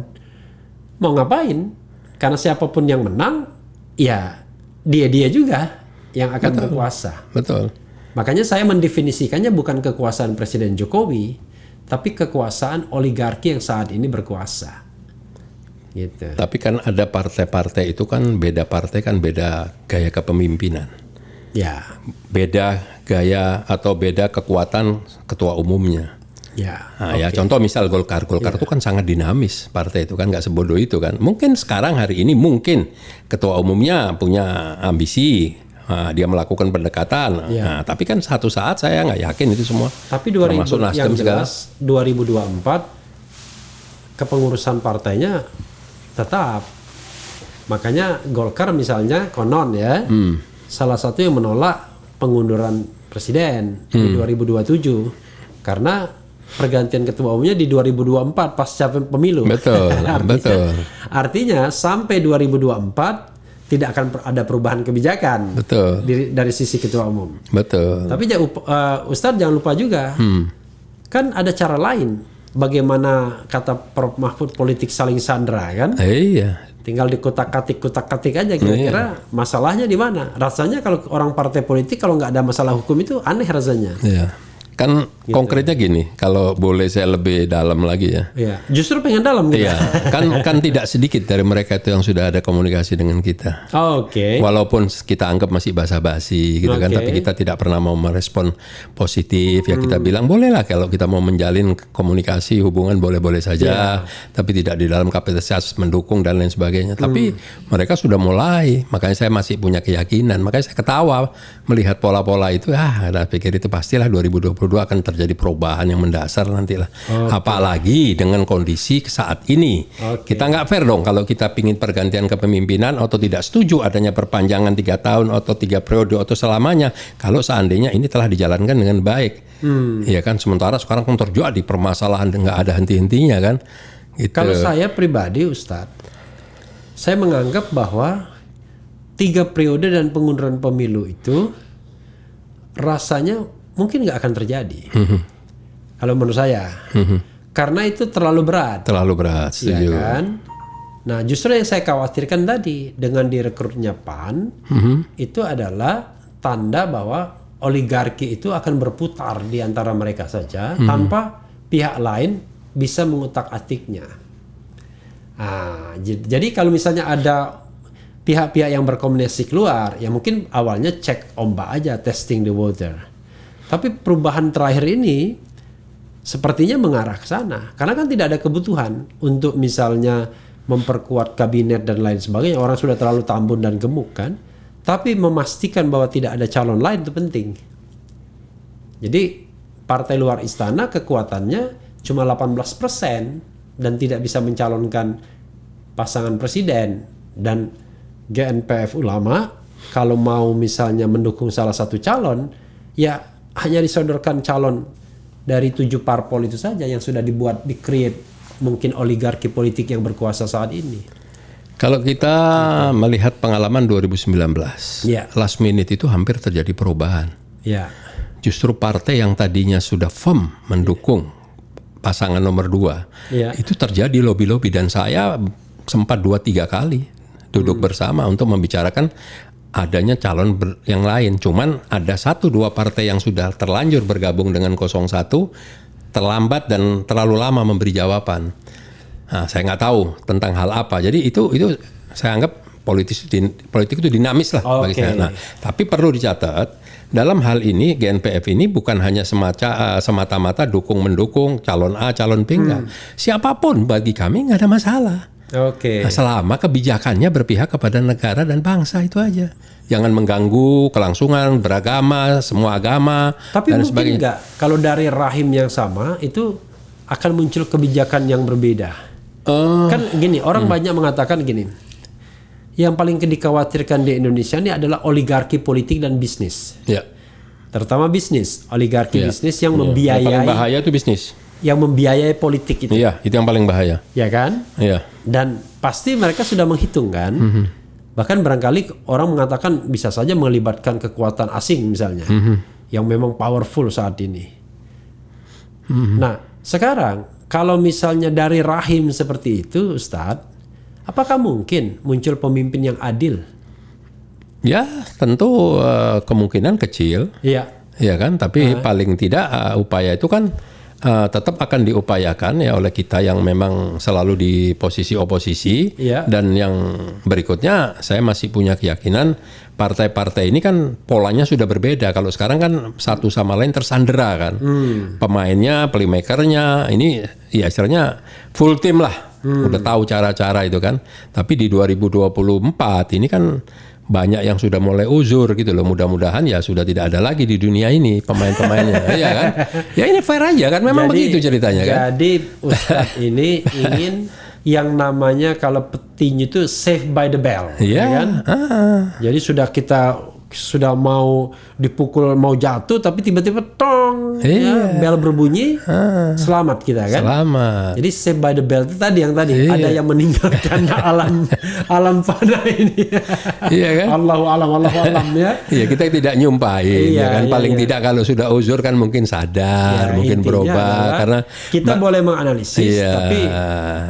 mau ngapain? Karena siapapun yang menang, ya dia juga yang akan berkuasa. Betul. Makanya saya mendefinisikannya bukan kekuasaan Presiden Jokowi, tapi kekuasaan oligarki yang saat ini berkuasa. Gitu. Tapi kan ada partai-partai itu kan beda partai kan beda gaya kepemimpinan. Ya. Beda gaya atau beda kekuatan ketua umumnya. Ya. Nah, ya contoh misal Golkar itu kan sangat dinamis partai itu kan, nggak sebodoh itu kan. Mungkin sekarang hari ini mungkin ketua umumnya punya ambisi. Dia melakukan pendekatan. Nah, tapi kan satu saat saya nggak yakin itu semua. Tapi 2024 kepengurusan partainya tetap. Makanya Golkar misalnya konon ya, salah satu yang menolak pengunduran presiden di 2027 karena pergantian ketua umumnya di 2024 pasca pemilu. Betul. Artinya sampai 2024 tidak akan ada perubahan kebijakan. Betul. Dari sisi ketua umum. Betul. Tapi Ustadz jangan lupa juga, kan ada cara lain. Bagaimana kata Prof Mahfud politik saling sandera kan? Iya. Tinggal dikutak-katik aja kira-kira masalahnya di mana? Rasanya kalau orang partai politik kalau nggak ada masalah hukum itu aneh rasanya. Iya. Kan gitu. Konkretnya gini, kalau boleh saya lebih dalam lagi ya. Iya, justru pengen dalam gitu. Iya, kan tidak sedikit dari mereka itu yang sudah ada komunikasi dengan kita. Oke. Walaupun kita anggap masih basa-basi gitu kan, tapi kita tidak pernah mau merespon positif. Ya kita bilang bolehlah kalau kita mau menjalin komunikasi hubungan boleh-boleh saja, tapi tidak di dalam kapasitas mendukung dan lain sebagainya. Tapi mereka sudah mulai, makanya saya masih punya keyakinan. Makanya saya ketawa melihat pola-pola itu. Nah, pikir itu pastilah 2022 akan terjadi perubahan yang mendasar nantilah. Apalagi dengan kondisi saat ini. Kita nggak fair dong kalau kita pingin pergantian kepemimpinan atau tidak setuju adanya perpanjangan 3 tahun atau 3 periode atau selamanya. Kalau seandainya ini telah dijalankan dengan baik. Ya kan, sementara sekarang kan terjadi permasalahan nggak ada henti-hentinya kan. Gitu. Kalau saya pribadi Ustadz, saya menganggap bahwa 3 periode dan pengunduran pemilu itu rasanya mungkin nggak akan terjadi. Kalau menurut saya, karena itu terlalu berat. Terlalu berat, setuju. Ya kan? Nah, justru yang saya khawatirkan tadi dengan direkrutnya PAN itu adalah tanda bahwa oligarki itu akan berputar di antara mereka saja tanpa pihak lain bisa mengutak-atiknya. Nah, jadi kalau misalnya ada pihak-pihak yang berkomunikasi keluar, ya mungkin awalnya cek ombak aja, testing the water. Tapi perubahan terakhir ini sepertinya mengarah ke sana. Karena kan tidak ada kebutuhan untuk misalnya memperkuat kabinet dan lain sebagainya. Orang sudah terlalu tambun dan gemuk kan. Tapi memastikan bahwa tidak ada calon lain itu penting. Jadi partai luar istana kekuatannya cuma 18% dan tidak bisa mencalonkan pasangan presiden. Dan GNPF Ulama kalau mau misalnya mendukung salah satu calon, ya hanya disodorkan calon dari 7 parpol itu saja yang sudah dibuat, di-create mungkin oligarki politik yang berkuasa saat ini. Kalau kita melihat pengalaman 2019, last minute itu hampir terjadi perubahan. Justru partai yang tadinya sudah firm mendukung pasangan nomor 2, itu terjadi lobby-lobby dan saya sempat 2-3 kali duduk bersama untuk membicarakan adanya calon yang lain. Cuman ada 1-2 partai yang sudah terlanjur bergabung dengan 01 terlambat dan terlalu lama memberi jawaban. Nah, saya nggak tahu tentang hal apa. Jadi itu saya anggap politik itu dinamis lah bagi saya. Nah, tapi perlu dicatat dalam hal ini GNPF ini bukan hanya semata-mata dukung-mendukung calon A, calon B enggak. Siapapun bagi kami nggak ada masalah. Nah, selama kebijakannya berpihak kepada negara dan bangsa itu aja. Jangan mengganggu kelangsungan beragama, semua agama. Tapi dan mungkin sebagainya. enggak kalau dari rahim yang sama itu akan muncul kebijakan yang berbeda. Kan gini, orang banyak mengatakan gini. Yang paling dikhawatirkan di Indonesia ini adalah oligarki politik dan bisnis. Terutama bisnis, oligarki bisnis yang membiayai. Yang paling bahaya itu bisnis. Yang membiayai politik itu. Iya, itu yang paling bahaya. Ya kan? Iya. Dan pasti mereka sudah menghitung kan. Bahkan barangkali orang mengatakan bisa saja melibatkan kekuatan asing misalnya. Yang memang powerful saat ini. Nah, sekarang kalau misalnya dari rahim seperti itu, Ustadz, apakah mungkin muncul pemimpin yang adil? Ya, tentu kemungkinan kecil. Iya. Ya kan, tapi paling tidak upaya itu kan tetap akan diupayakan ya oleh kita yang memang selalu di posisi oposisi. Dan yang berikutnya saya masih punya keyakinan partai-partai ini kan polanya sudah berbeda. Kalau sekarang kan satu sama lain tersandera kan. Pemainnya, playmakernya ini ya istilahnya full team lah. Udah tahu cara-cara itu kan. Tapi di 2024 ini kan banyak yang sudah mulai uzur gitu loh. Mudah-mudahan ya sudah tidak ada lagi di dunia ini pemain-pemainnya. Ya kan? Ya ini fair aja kan. Memang begitu ceritanya kan. Jadi Ustadz ini ingin yang namanya kalau petinju itu saved by the bell. Ya kan? Jadi sudah mau dipukul, mau jatuh, tapi tiba-tiba tong, bel berbunyi, selamat kita kan. Selamat. Jadi saved by the bell itu tadi yang tadi ada yang meninggalkan alam fana ini. Iya kan? Allahu alam ya. Iya, kita tidak nyumpahin ya kan. Paling tidak kalau sudah uzur kan mungkin sadar, mungkin berubah karena kita boleh menganalisis, tapi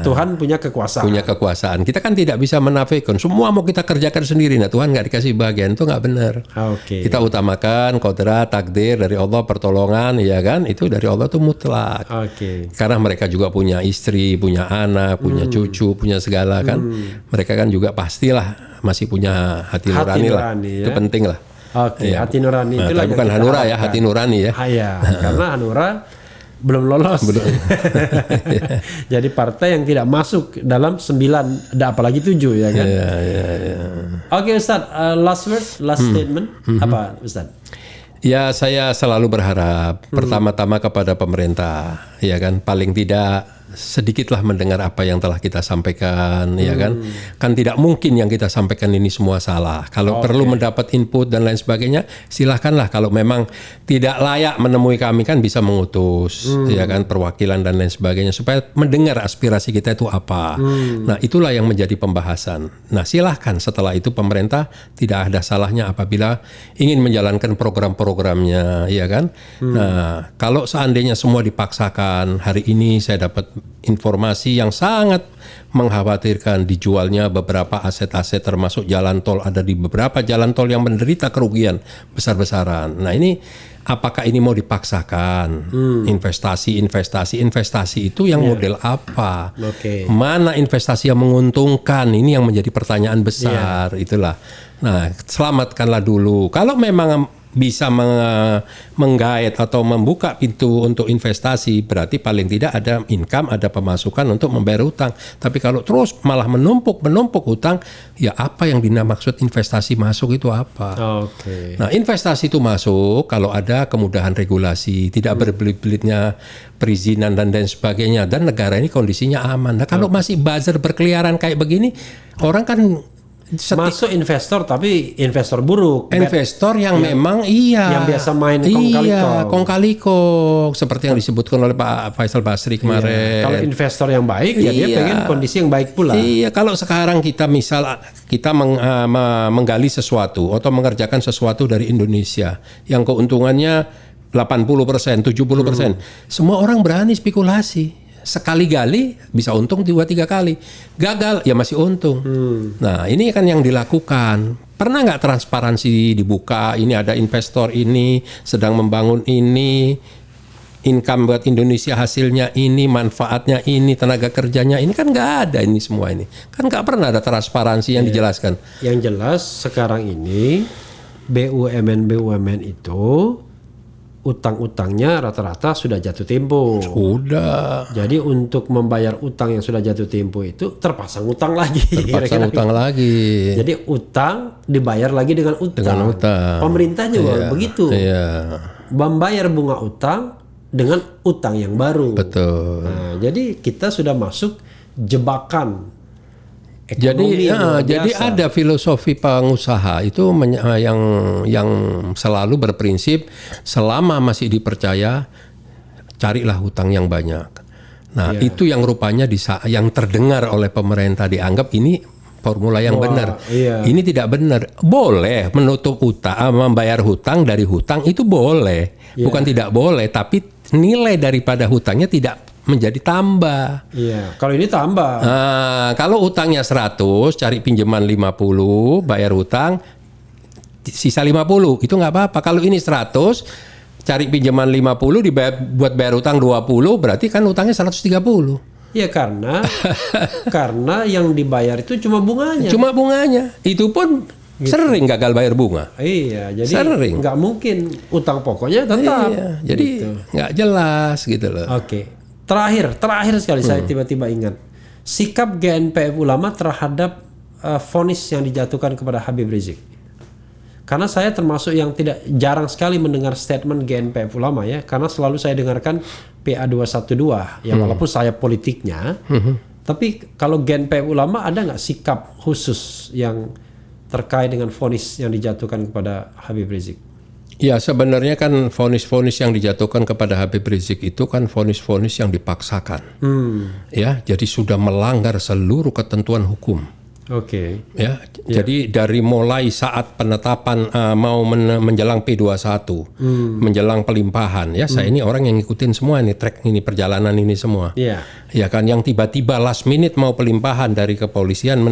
Tuhan punya kekuasaan. Punya kekuasaan. Kita kan tidak bisa menafikan. Semua mau kita kerjakan sendiri. Nah, Tuhan nggak dikasih bagian itu nggak benar. benar. Kita utamakan qadar, takdir dari Allah, pertolongan, ya kan? Itu dari Allah tuh mutlak. Karena mereka juga punya istri, punya anak, punya cucu, punya segala kan. Mereka kan juga pastilah masih punya hati nurani lah. Ya? Itu penting lah. Hati nurani itu bukan Hanura ya, hati nurani ya. Karena Hanura belum lolos. Jadi partai yang tidak masuk dalam 9, apalagi 7 ya kan. Oke Ustadz, last word, last statement apa Ustadz? Ya, saya selalu berharap pertama-tama kepada pemerintah, ya kan, paling tidak sedikitlah mendengar apa yang telah kita sampaikan, ya kan. Kan tidak mungkin yang kita sampaikan ini semua salah. Kalau perlu mendapat input dan lain sebagainya, silahkanlah. Kalau memang tidak layak menemui kami kan bisa mengutus, ya kan, perwakilan dan lain sebagainya supaya mendengar aspirasi kita itu apa. Nah, itulah yang menjadi pembahasan. Nah, silahkan setelah itu pemerintah tidak ada salahnya apabila ingin menjalankan program-programnya, ya kan. Nah, kalau seandainya semua dipaksakan, hari ini saya dapat informasi yang sangat mengkhawatirkan dijualnya beberapa aset-aset termasuk jalan tol. Ada di beberapa jalan tol yang menderita kerugian besar-besaran. Nah, ini apakah ini mau dipaksakan? Investasi itu yang model apa? Mana investasi yang menguntungkan? Ini yang menjadi pertanyaan besar. Itulah. Nah, selamatkanlah dulu. Kalau memang bisa menggait atau membuka pintu untuk investasi, berarti paling tidak ada income, ada pemasukan untuk membayar hutang. Tapi kalau terus malah menumpuk hutang, ya apa yang dimaksud investasi masuk itu apa? Nah, investasi itu masuk kalau ada kemudahan regulasi, tidak berbelit-belitnya perizinan dan lain sebagainya, dan negara ini kondisinya aman. Nah, kalau masih buzzer berkeliaran kayak begini, orang kan masuk investor tapi investor buruk, investor yang memang yang biasa main kong kali kong seperti yang disebutkan oleh Pak Faisal Basri kemarin. Kalau investor yang baik ya dia pengen kondisi yang baik pula. Kalau sekarang kita menggali sesuatu atau mengerjakan sesuatu dari Indonesia yang keuntungannya 80%, 70%, semua orang berani spekulasi. Sekali gali bisa untung 2-3 kali, gagal ya masih untung. Nah, ini kan yang dilakukan. Pernah nggak transparansi dibuka? Ini ada investor ini sedang membangun ini, income buat Indonesia hasilnya ini, manfaatnya ini, tenaga kerjanya ini, kan nggak ada ini semua ini. Kan nggak pernah ada transparansi yang dijelaskan. Yang jelas sekarang ini BUMN itu utang-utangnya rata-rata sudah jatuh tempo. Sudah. Jadi untuk membayar utang yang sudah jatuh tempo itu terpasang utang lagi. Jadi utang dibayar lagi dengan utang. Pemerintah juga begitu. Membayar bunga utang dengan utang yang baru. Betul. Nah, jadi kita sudah masuk jebakan ekonomi. Jadi ada filosofi pengusaha itu yang selalu berprinsip selama masih dipercaya carilah hutang yang banyak. Nah, itu yang rupanya yang terdengar oleh pemerintah dianggap ini formula yang benar. Ini tidak benar. Boleh menutup utang, membayar hutang dari hutang itu boleh. Bukan tidak boleh, tapi nilai daripada hutangnya tidak menjadi tambah. Kalau ini tambah. Kalau utangnya 100, cari pinjaman 50, bayar hutang, sisa 50, itu nggak apa-apa. Kalau ini 100, cari pinjaman 50, buat bayar hutang 20, berarti kan utangnya 130. Ya karena yang dibayar itu cuma bunganya. Itu pun sering gagal bayar bunga. Jadi nggak mungkin utang pokoknya tetap. Jadi nggak jelas gitu loh. Terakhir sekali saya tiba-tiba ingat sikap GNPF Ulama terhadap vonis yang dijatuhkan kepada Habib Rizik. Karena saya termasuk yang jarang sekali mendengar statement GNPF Ulama ya, karena selalu saya dengarkan PA212 ya, walaupun saya politiknya, tapi kalau GNPF Ulama ada nggak sikap khusus yang terkait dengan vonis yang dijatuhkan kepada Habib Rizik? Ya, sebenarnya kan vonis-vonis yang dijatuhkan kepada Habib Rizik itu kan vonis-vonis yang dipaksakan. Ya, jadi sudah melanggar seluruh ketentuan hukum. Oke. Ya, jadi dari mulai saat penetapan mau menjelang P21, menjelang pelimpahan, ya saya ini orang yang ngikutin semua ini track ini perjalanan ini semua. Iya. Ya kan, yang tiba-tiba last minute mau pelimpahan dari kepolisian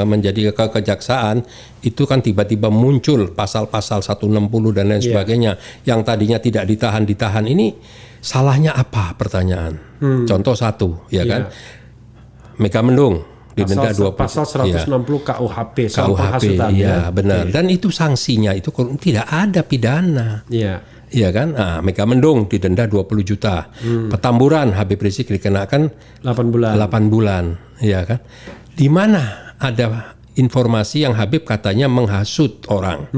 menjadi ke kejaksaan, itu kan tiba-tiba muncul pasal-pasal 160 dan lain sebagainya, yang tadinya tidak ditahan ini salahnya apa pertanyaan? Contoh satu, ya kan, Mega Mendung didenda 20 pasal 160 KUHP soal KUHP, penghasutan, ya benar. Dan itu sanksinya itu tidak ada pidana. Iya. Iya kan? Nah, Mega Mendung didenda 20 juta. Petamburan Habib Rizik dikenakan 8 bulan. 8 bulan, ya kan? Di mana ada informasi yang Habib katanya menghasut orang.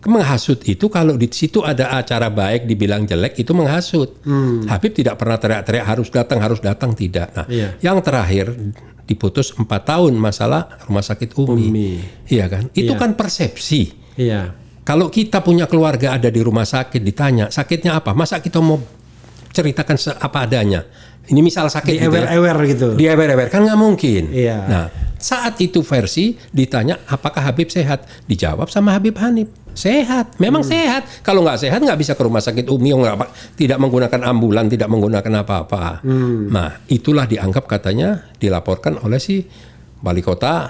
Menghasut itu kalau di situ ada acara baik dibilang jelek itu menghasut. Habib tidak pernah teriak-teriak harus datang tidak. Nah, yang terakhir diputus 4 tahun masalah rumah sakit Umi. Iya kan? Itu kan persepsi. Iya. Kalau kita punya keluarga ada di rumah sakit ditanya sakitnya apa? Masa kita mau ceritakan apa adanya? Ini misal sakit Di-ewer-ewer gitu. Di-ewer-ewer kan nggak mungkin. Iya. Nah, saat itu versi ditanya apakah Habib sehat? Dijawab sama Habib Hanif. Sehat, memang sehat. Kalau nggak sehat nggak bisa ke rumah sakit Umi, tidak menggunakan ambulan, tidak menggunakan apa-apa. Nah, itulah dianggap katanya dilaporkan oleh si wali kota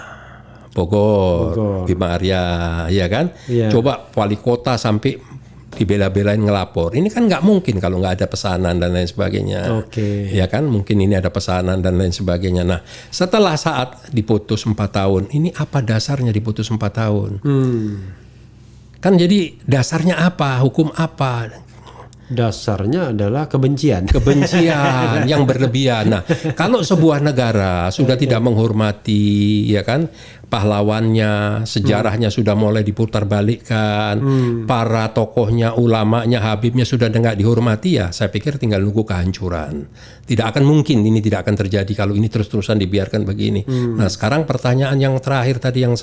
Bogor. Bima Arya, ya kan? Iya. Coba wali kota sampai dibela-belain ngelapor. Ini kan nggak mungkin kalau nggak ada pesanan dan lain sebagainya. Oke. Ya kan, mungkin ini ada pesanan dan lain sebagainya. Nah, setelah saat diputus 4 tahun, ini apa dasarnya diputus 4 tahun? Kan jadi dasarnya apa? Hukum apa? Dasarnya adalah kebencian. Kebencian yang berlebihan. Nah, kalau sebuah negara sudah tidak menghormati, ya kan, pahlawannya, sejarahnya sudah mulai diputarbalikkan, para tokohnya, ulamanya, Habibnya sudah nggak dihormati, ya saya pikir tinggal nunggu kehancuran. Tidak akan mungkin ini tidak akan terjadi kalau ini terus-terusan dibiarkan begini. Nah, sekarang pertanyaan yang terakhir tadi yang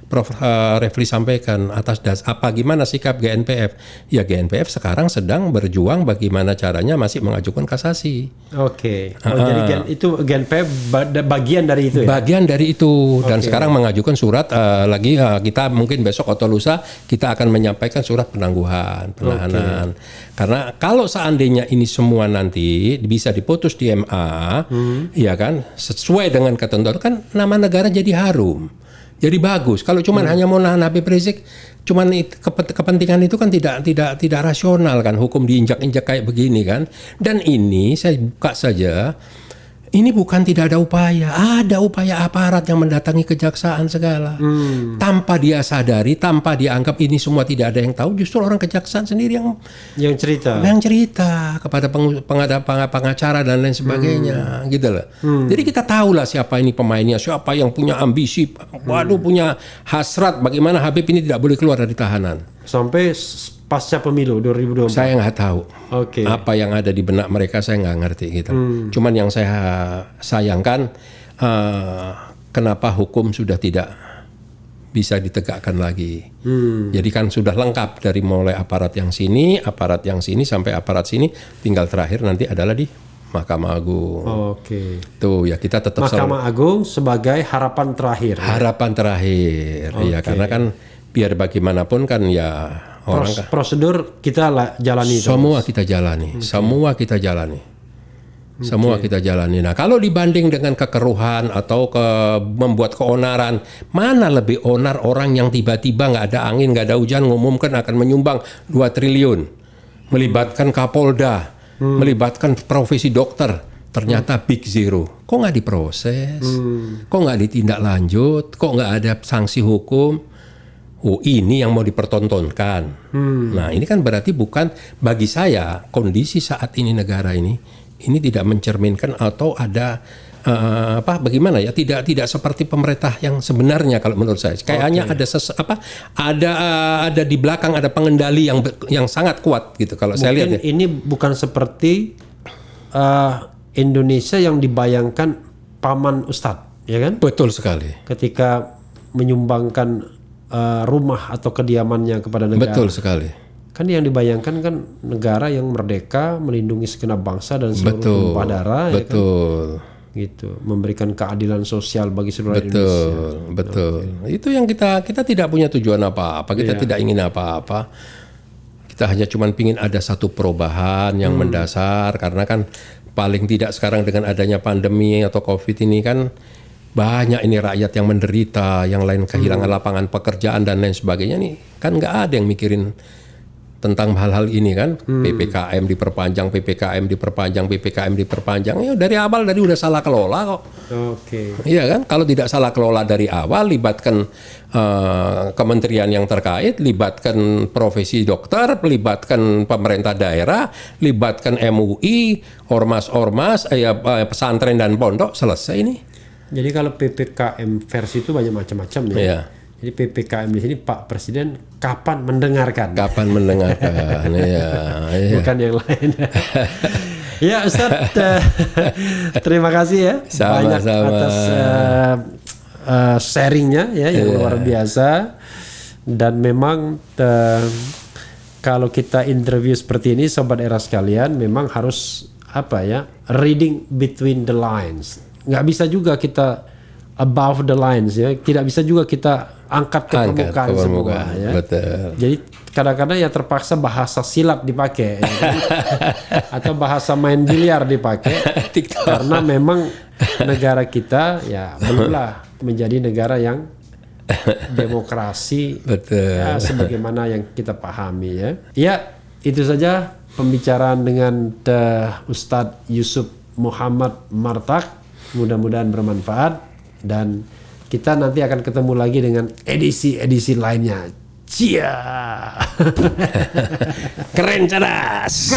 Prof. Refli sampaikan atas apa gimana sikap GNPF? Ya GNPF sekarang sedang berjuang bagaimana caranya masih mengajukan kasasi. Oke. Jadi itu GNPF bagian dari itu ya? Bagian dari itu dan sekarang mengajukan surat lagi kita mungkin besok atau lusa kita akan menyampaikan surat penangguhan, penahanan. Karena kalau seandainya ini semua nanti bisa diputus di MA, ya kan, sesuai dengan ketentuan kan nama negara jadi harum. Jadi bagus. Kalau cuman hanya mau nahan Habib Rizik, cuman kepentingan itu kan tidak rasional kan, hukum diinjak-injak kayak begini kan. Dan ini saya buka saja. Ini bukan tidak ada upaya aparat yang mendatangi kejaksaan segala. Tanpa dia sadari, tanpa dia anggap ini semua tidak ada yang tahu, justru orang kejaksaan sendiri yang cerita kepada pengacara dan lain sebagainya, gitu loh. Jadi kita tahulah siapa ini pemainnya, siapa yang punya ambisi, punya hasrat bagaimana Habib ini tidak boleh keluar dari tahanan. Sampai pasca pemilu 2024. Saya nggak tahu. Apa yang ada di benak mereka saya nggak ngerti gitu. Cuman yang saya sayangkan kenapa hukum sudah tidak bisa ditegakkan lagi. Jadi kan sudah lengkap dari mulai aparat yang sini sampai aparat sini, tinggal terakhir nanti adalah di Mahkamah Agung. Tuh ya kita tetap Mahkamah Agung sebagai harapan terakhir. Harapan terakhir. Ya karena kan biar bagaimanapun kan ya prosedur kita jalani. Semua kita jalani. Nah, kalau dibanding dengan kekeruhan atau membuat keonaran, mana lebih onar orang yang tiba-tiba nggak ada angin, nggak ada hujan, ngumumkan akan menyumbang 2 triliun, melibatkan Kapolda, melibatkan profesi dokter, ternyata big zero. Kok nggak diproses? Kok nggak ditindaklanjut? Kok nggak ada sanksi hukum? Oh, ini yang mau dipertontonkan. Nah, ini kan berarti bukan, bagi saya kondisi saat ini negara ini tidak mencerminkan atau ada bagaimana ya, tidak seperti pemerintah yang sebenarnya kalau menurut saya. Kayaknya ada di belakang ada pengendali yang sangat kuat gitu kalau saya lihat ya. Ini bukan seperti Indonesia yang dibayangkan paman Ustadz, ya kan? Betul sekali. Ketika menyumbangkan rumah atau kediamannya kepada negara. Betul sekali. Kan yang dibayangkan kan negara yang merdeka, melindungi segenap bangsa dan seluruh tumpah darah. Betul. Ya kan? gitu, memberikan keadilan sosial bagi seluruh Indonesia. Betul. Itu yang kita tidak punya tujuan apa-apa, kita tidak ingin apa-apa. Kita hanya cuman pingin ada satu perubahan yang mendasar, karena kan paling tidak sekarang dengan adanya pandemi atau COVID ini kan banyak ini rakyat yang menderita, yang lain kehilangan lapangan pekerjaan dan lain sebagainya nih, kan nggak ada yang mikirin tentang hal-hal ini kan. PPKM diperpanjang, PPKM diperpanjang. Ya dari awal udah salah kelola kok. Iya kan? Kalau tidak salah kelola dari awal, libatkan kementerian yang terkait, libatkan profesi dokter, libatkan pemerintah daerah, libatkan MUI, ormas-ormas, pesantren dan pondok, selesai ini. Jadi kalau PPKM versi itu banyak macam-macam ya. Iya. Jadi PPKM di sini Pak Presiden kapan mendengarkan? Kapan mendengarkan? Iya. Bukan yang lain. Ya Ustadz, terima kasih ya banyak atas sharingnya ya yang luar biasa. Dan memang kalau kita interview seperti ini, Sobat Era sekalian, memang harus reading between the lines. Nggak bisa juga kita above the lines ya, tidak bisa juga kita angkat ke permukaan semua ya. Betul. Jadi kadang-kadang ya terpaksa bahasa silat dipakai ya, kan? Atau bahasa main biliar dipakai karena memang negara kita ya belumlah menjadi negara yang demokrasi. Betul. Ya, sebagaimana yang kita pahami ya. Ya, itu saja pembicaraan dengan Ustadz Yusuf Muhammad Martak. Mudah-mudahan bermanfaat, dan kita nanti akan ketemu lagi dengan edisi-edisi lainnya. Cia. Keren cerdas.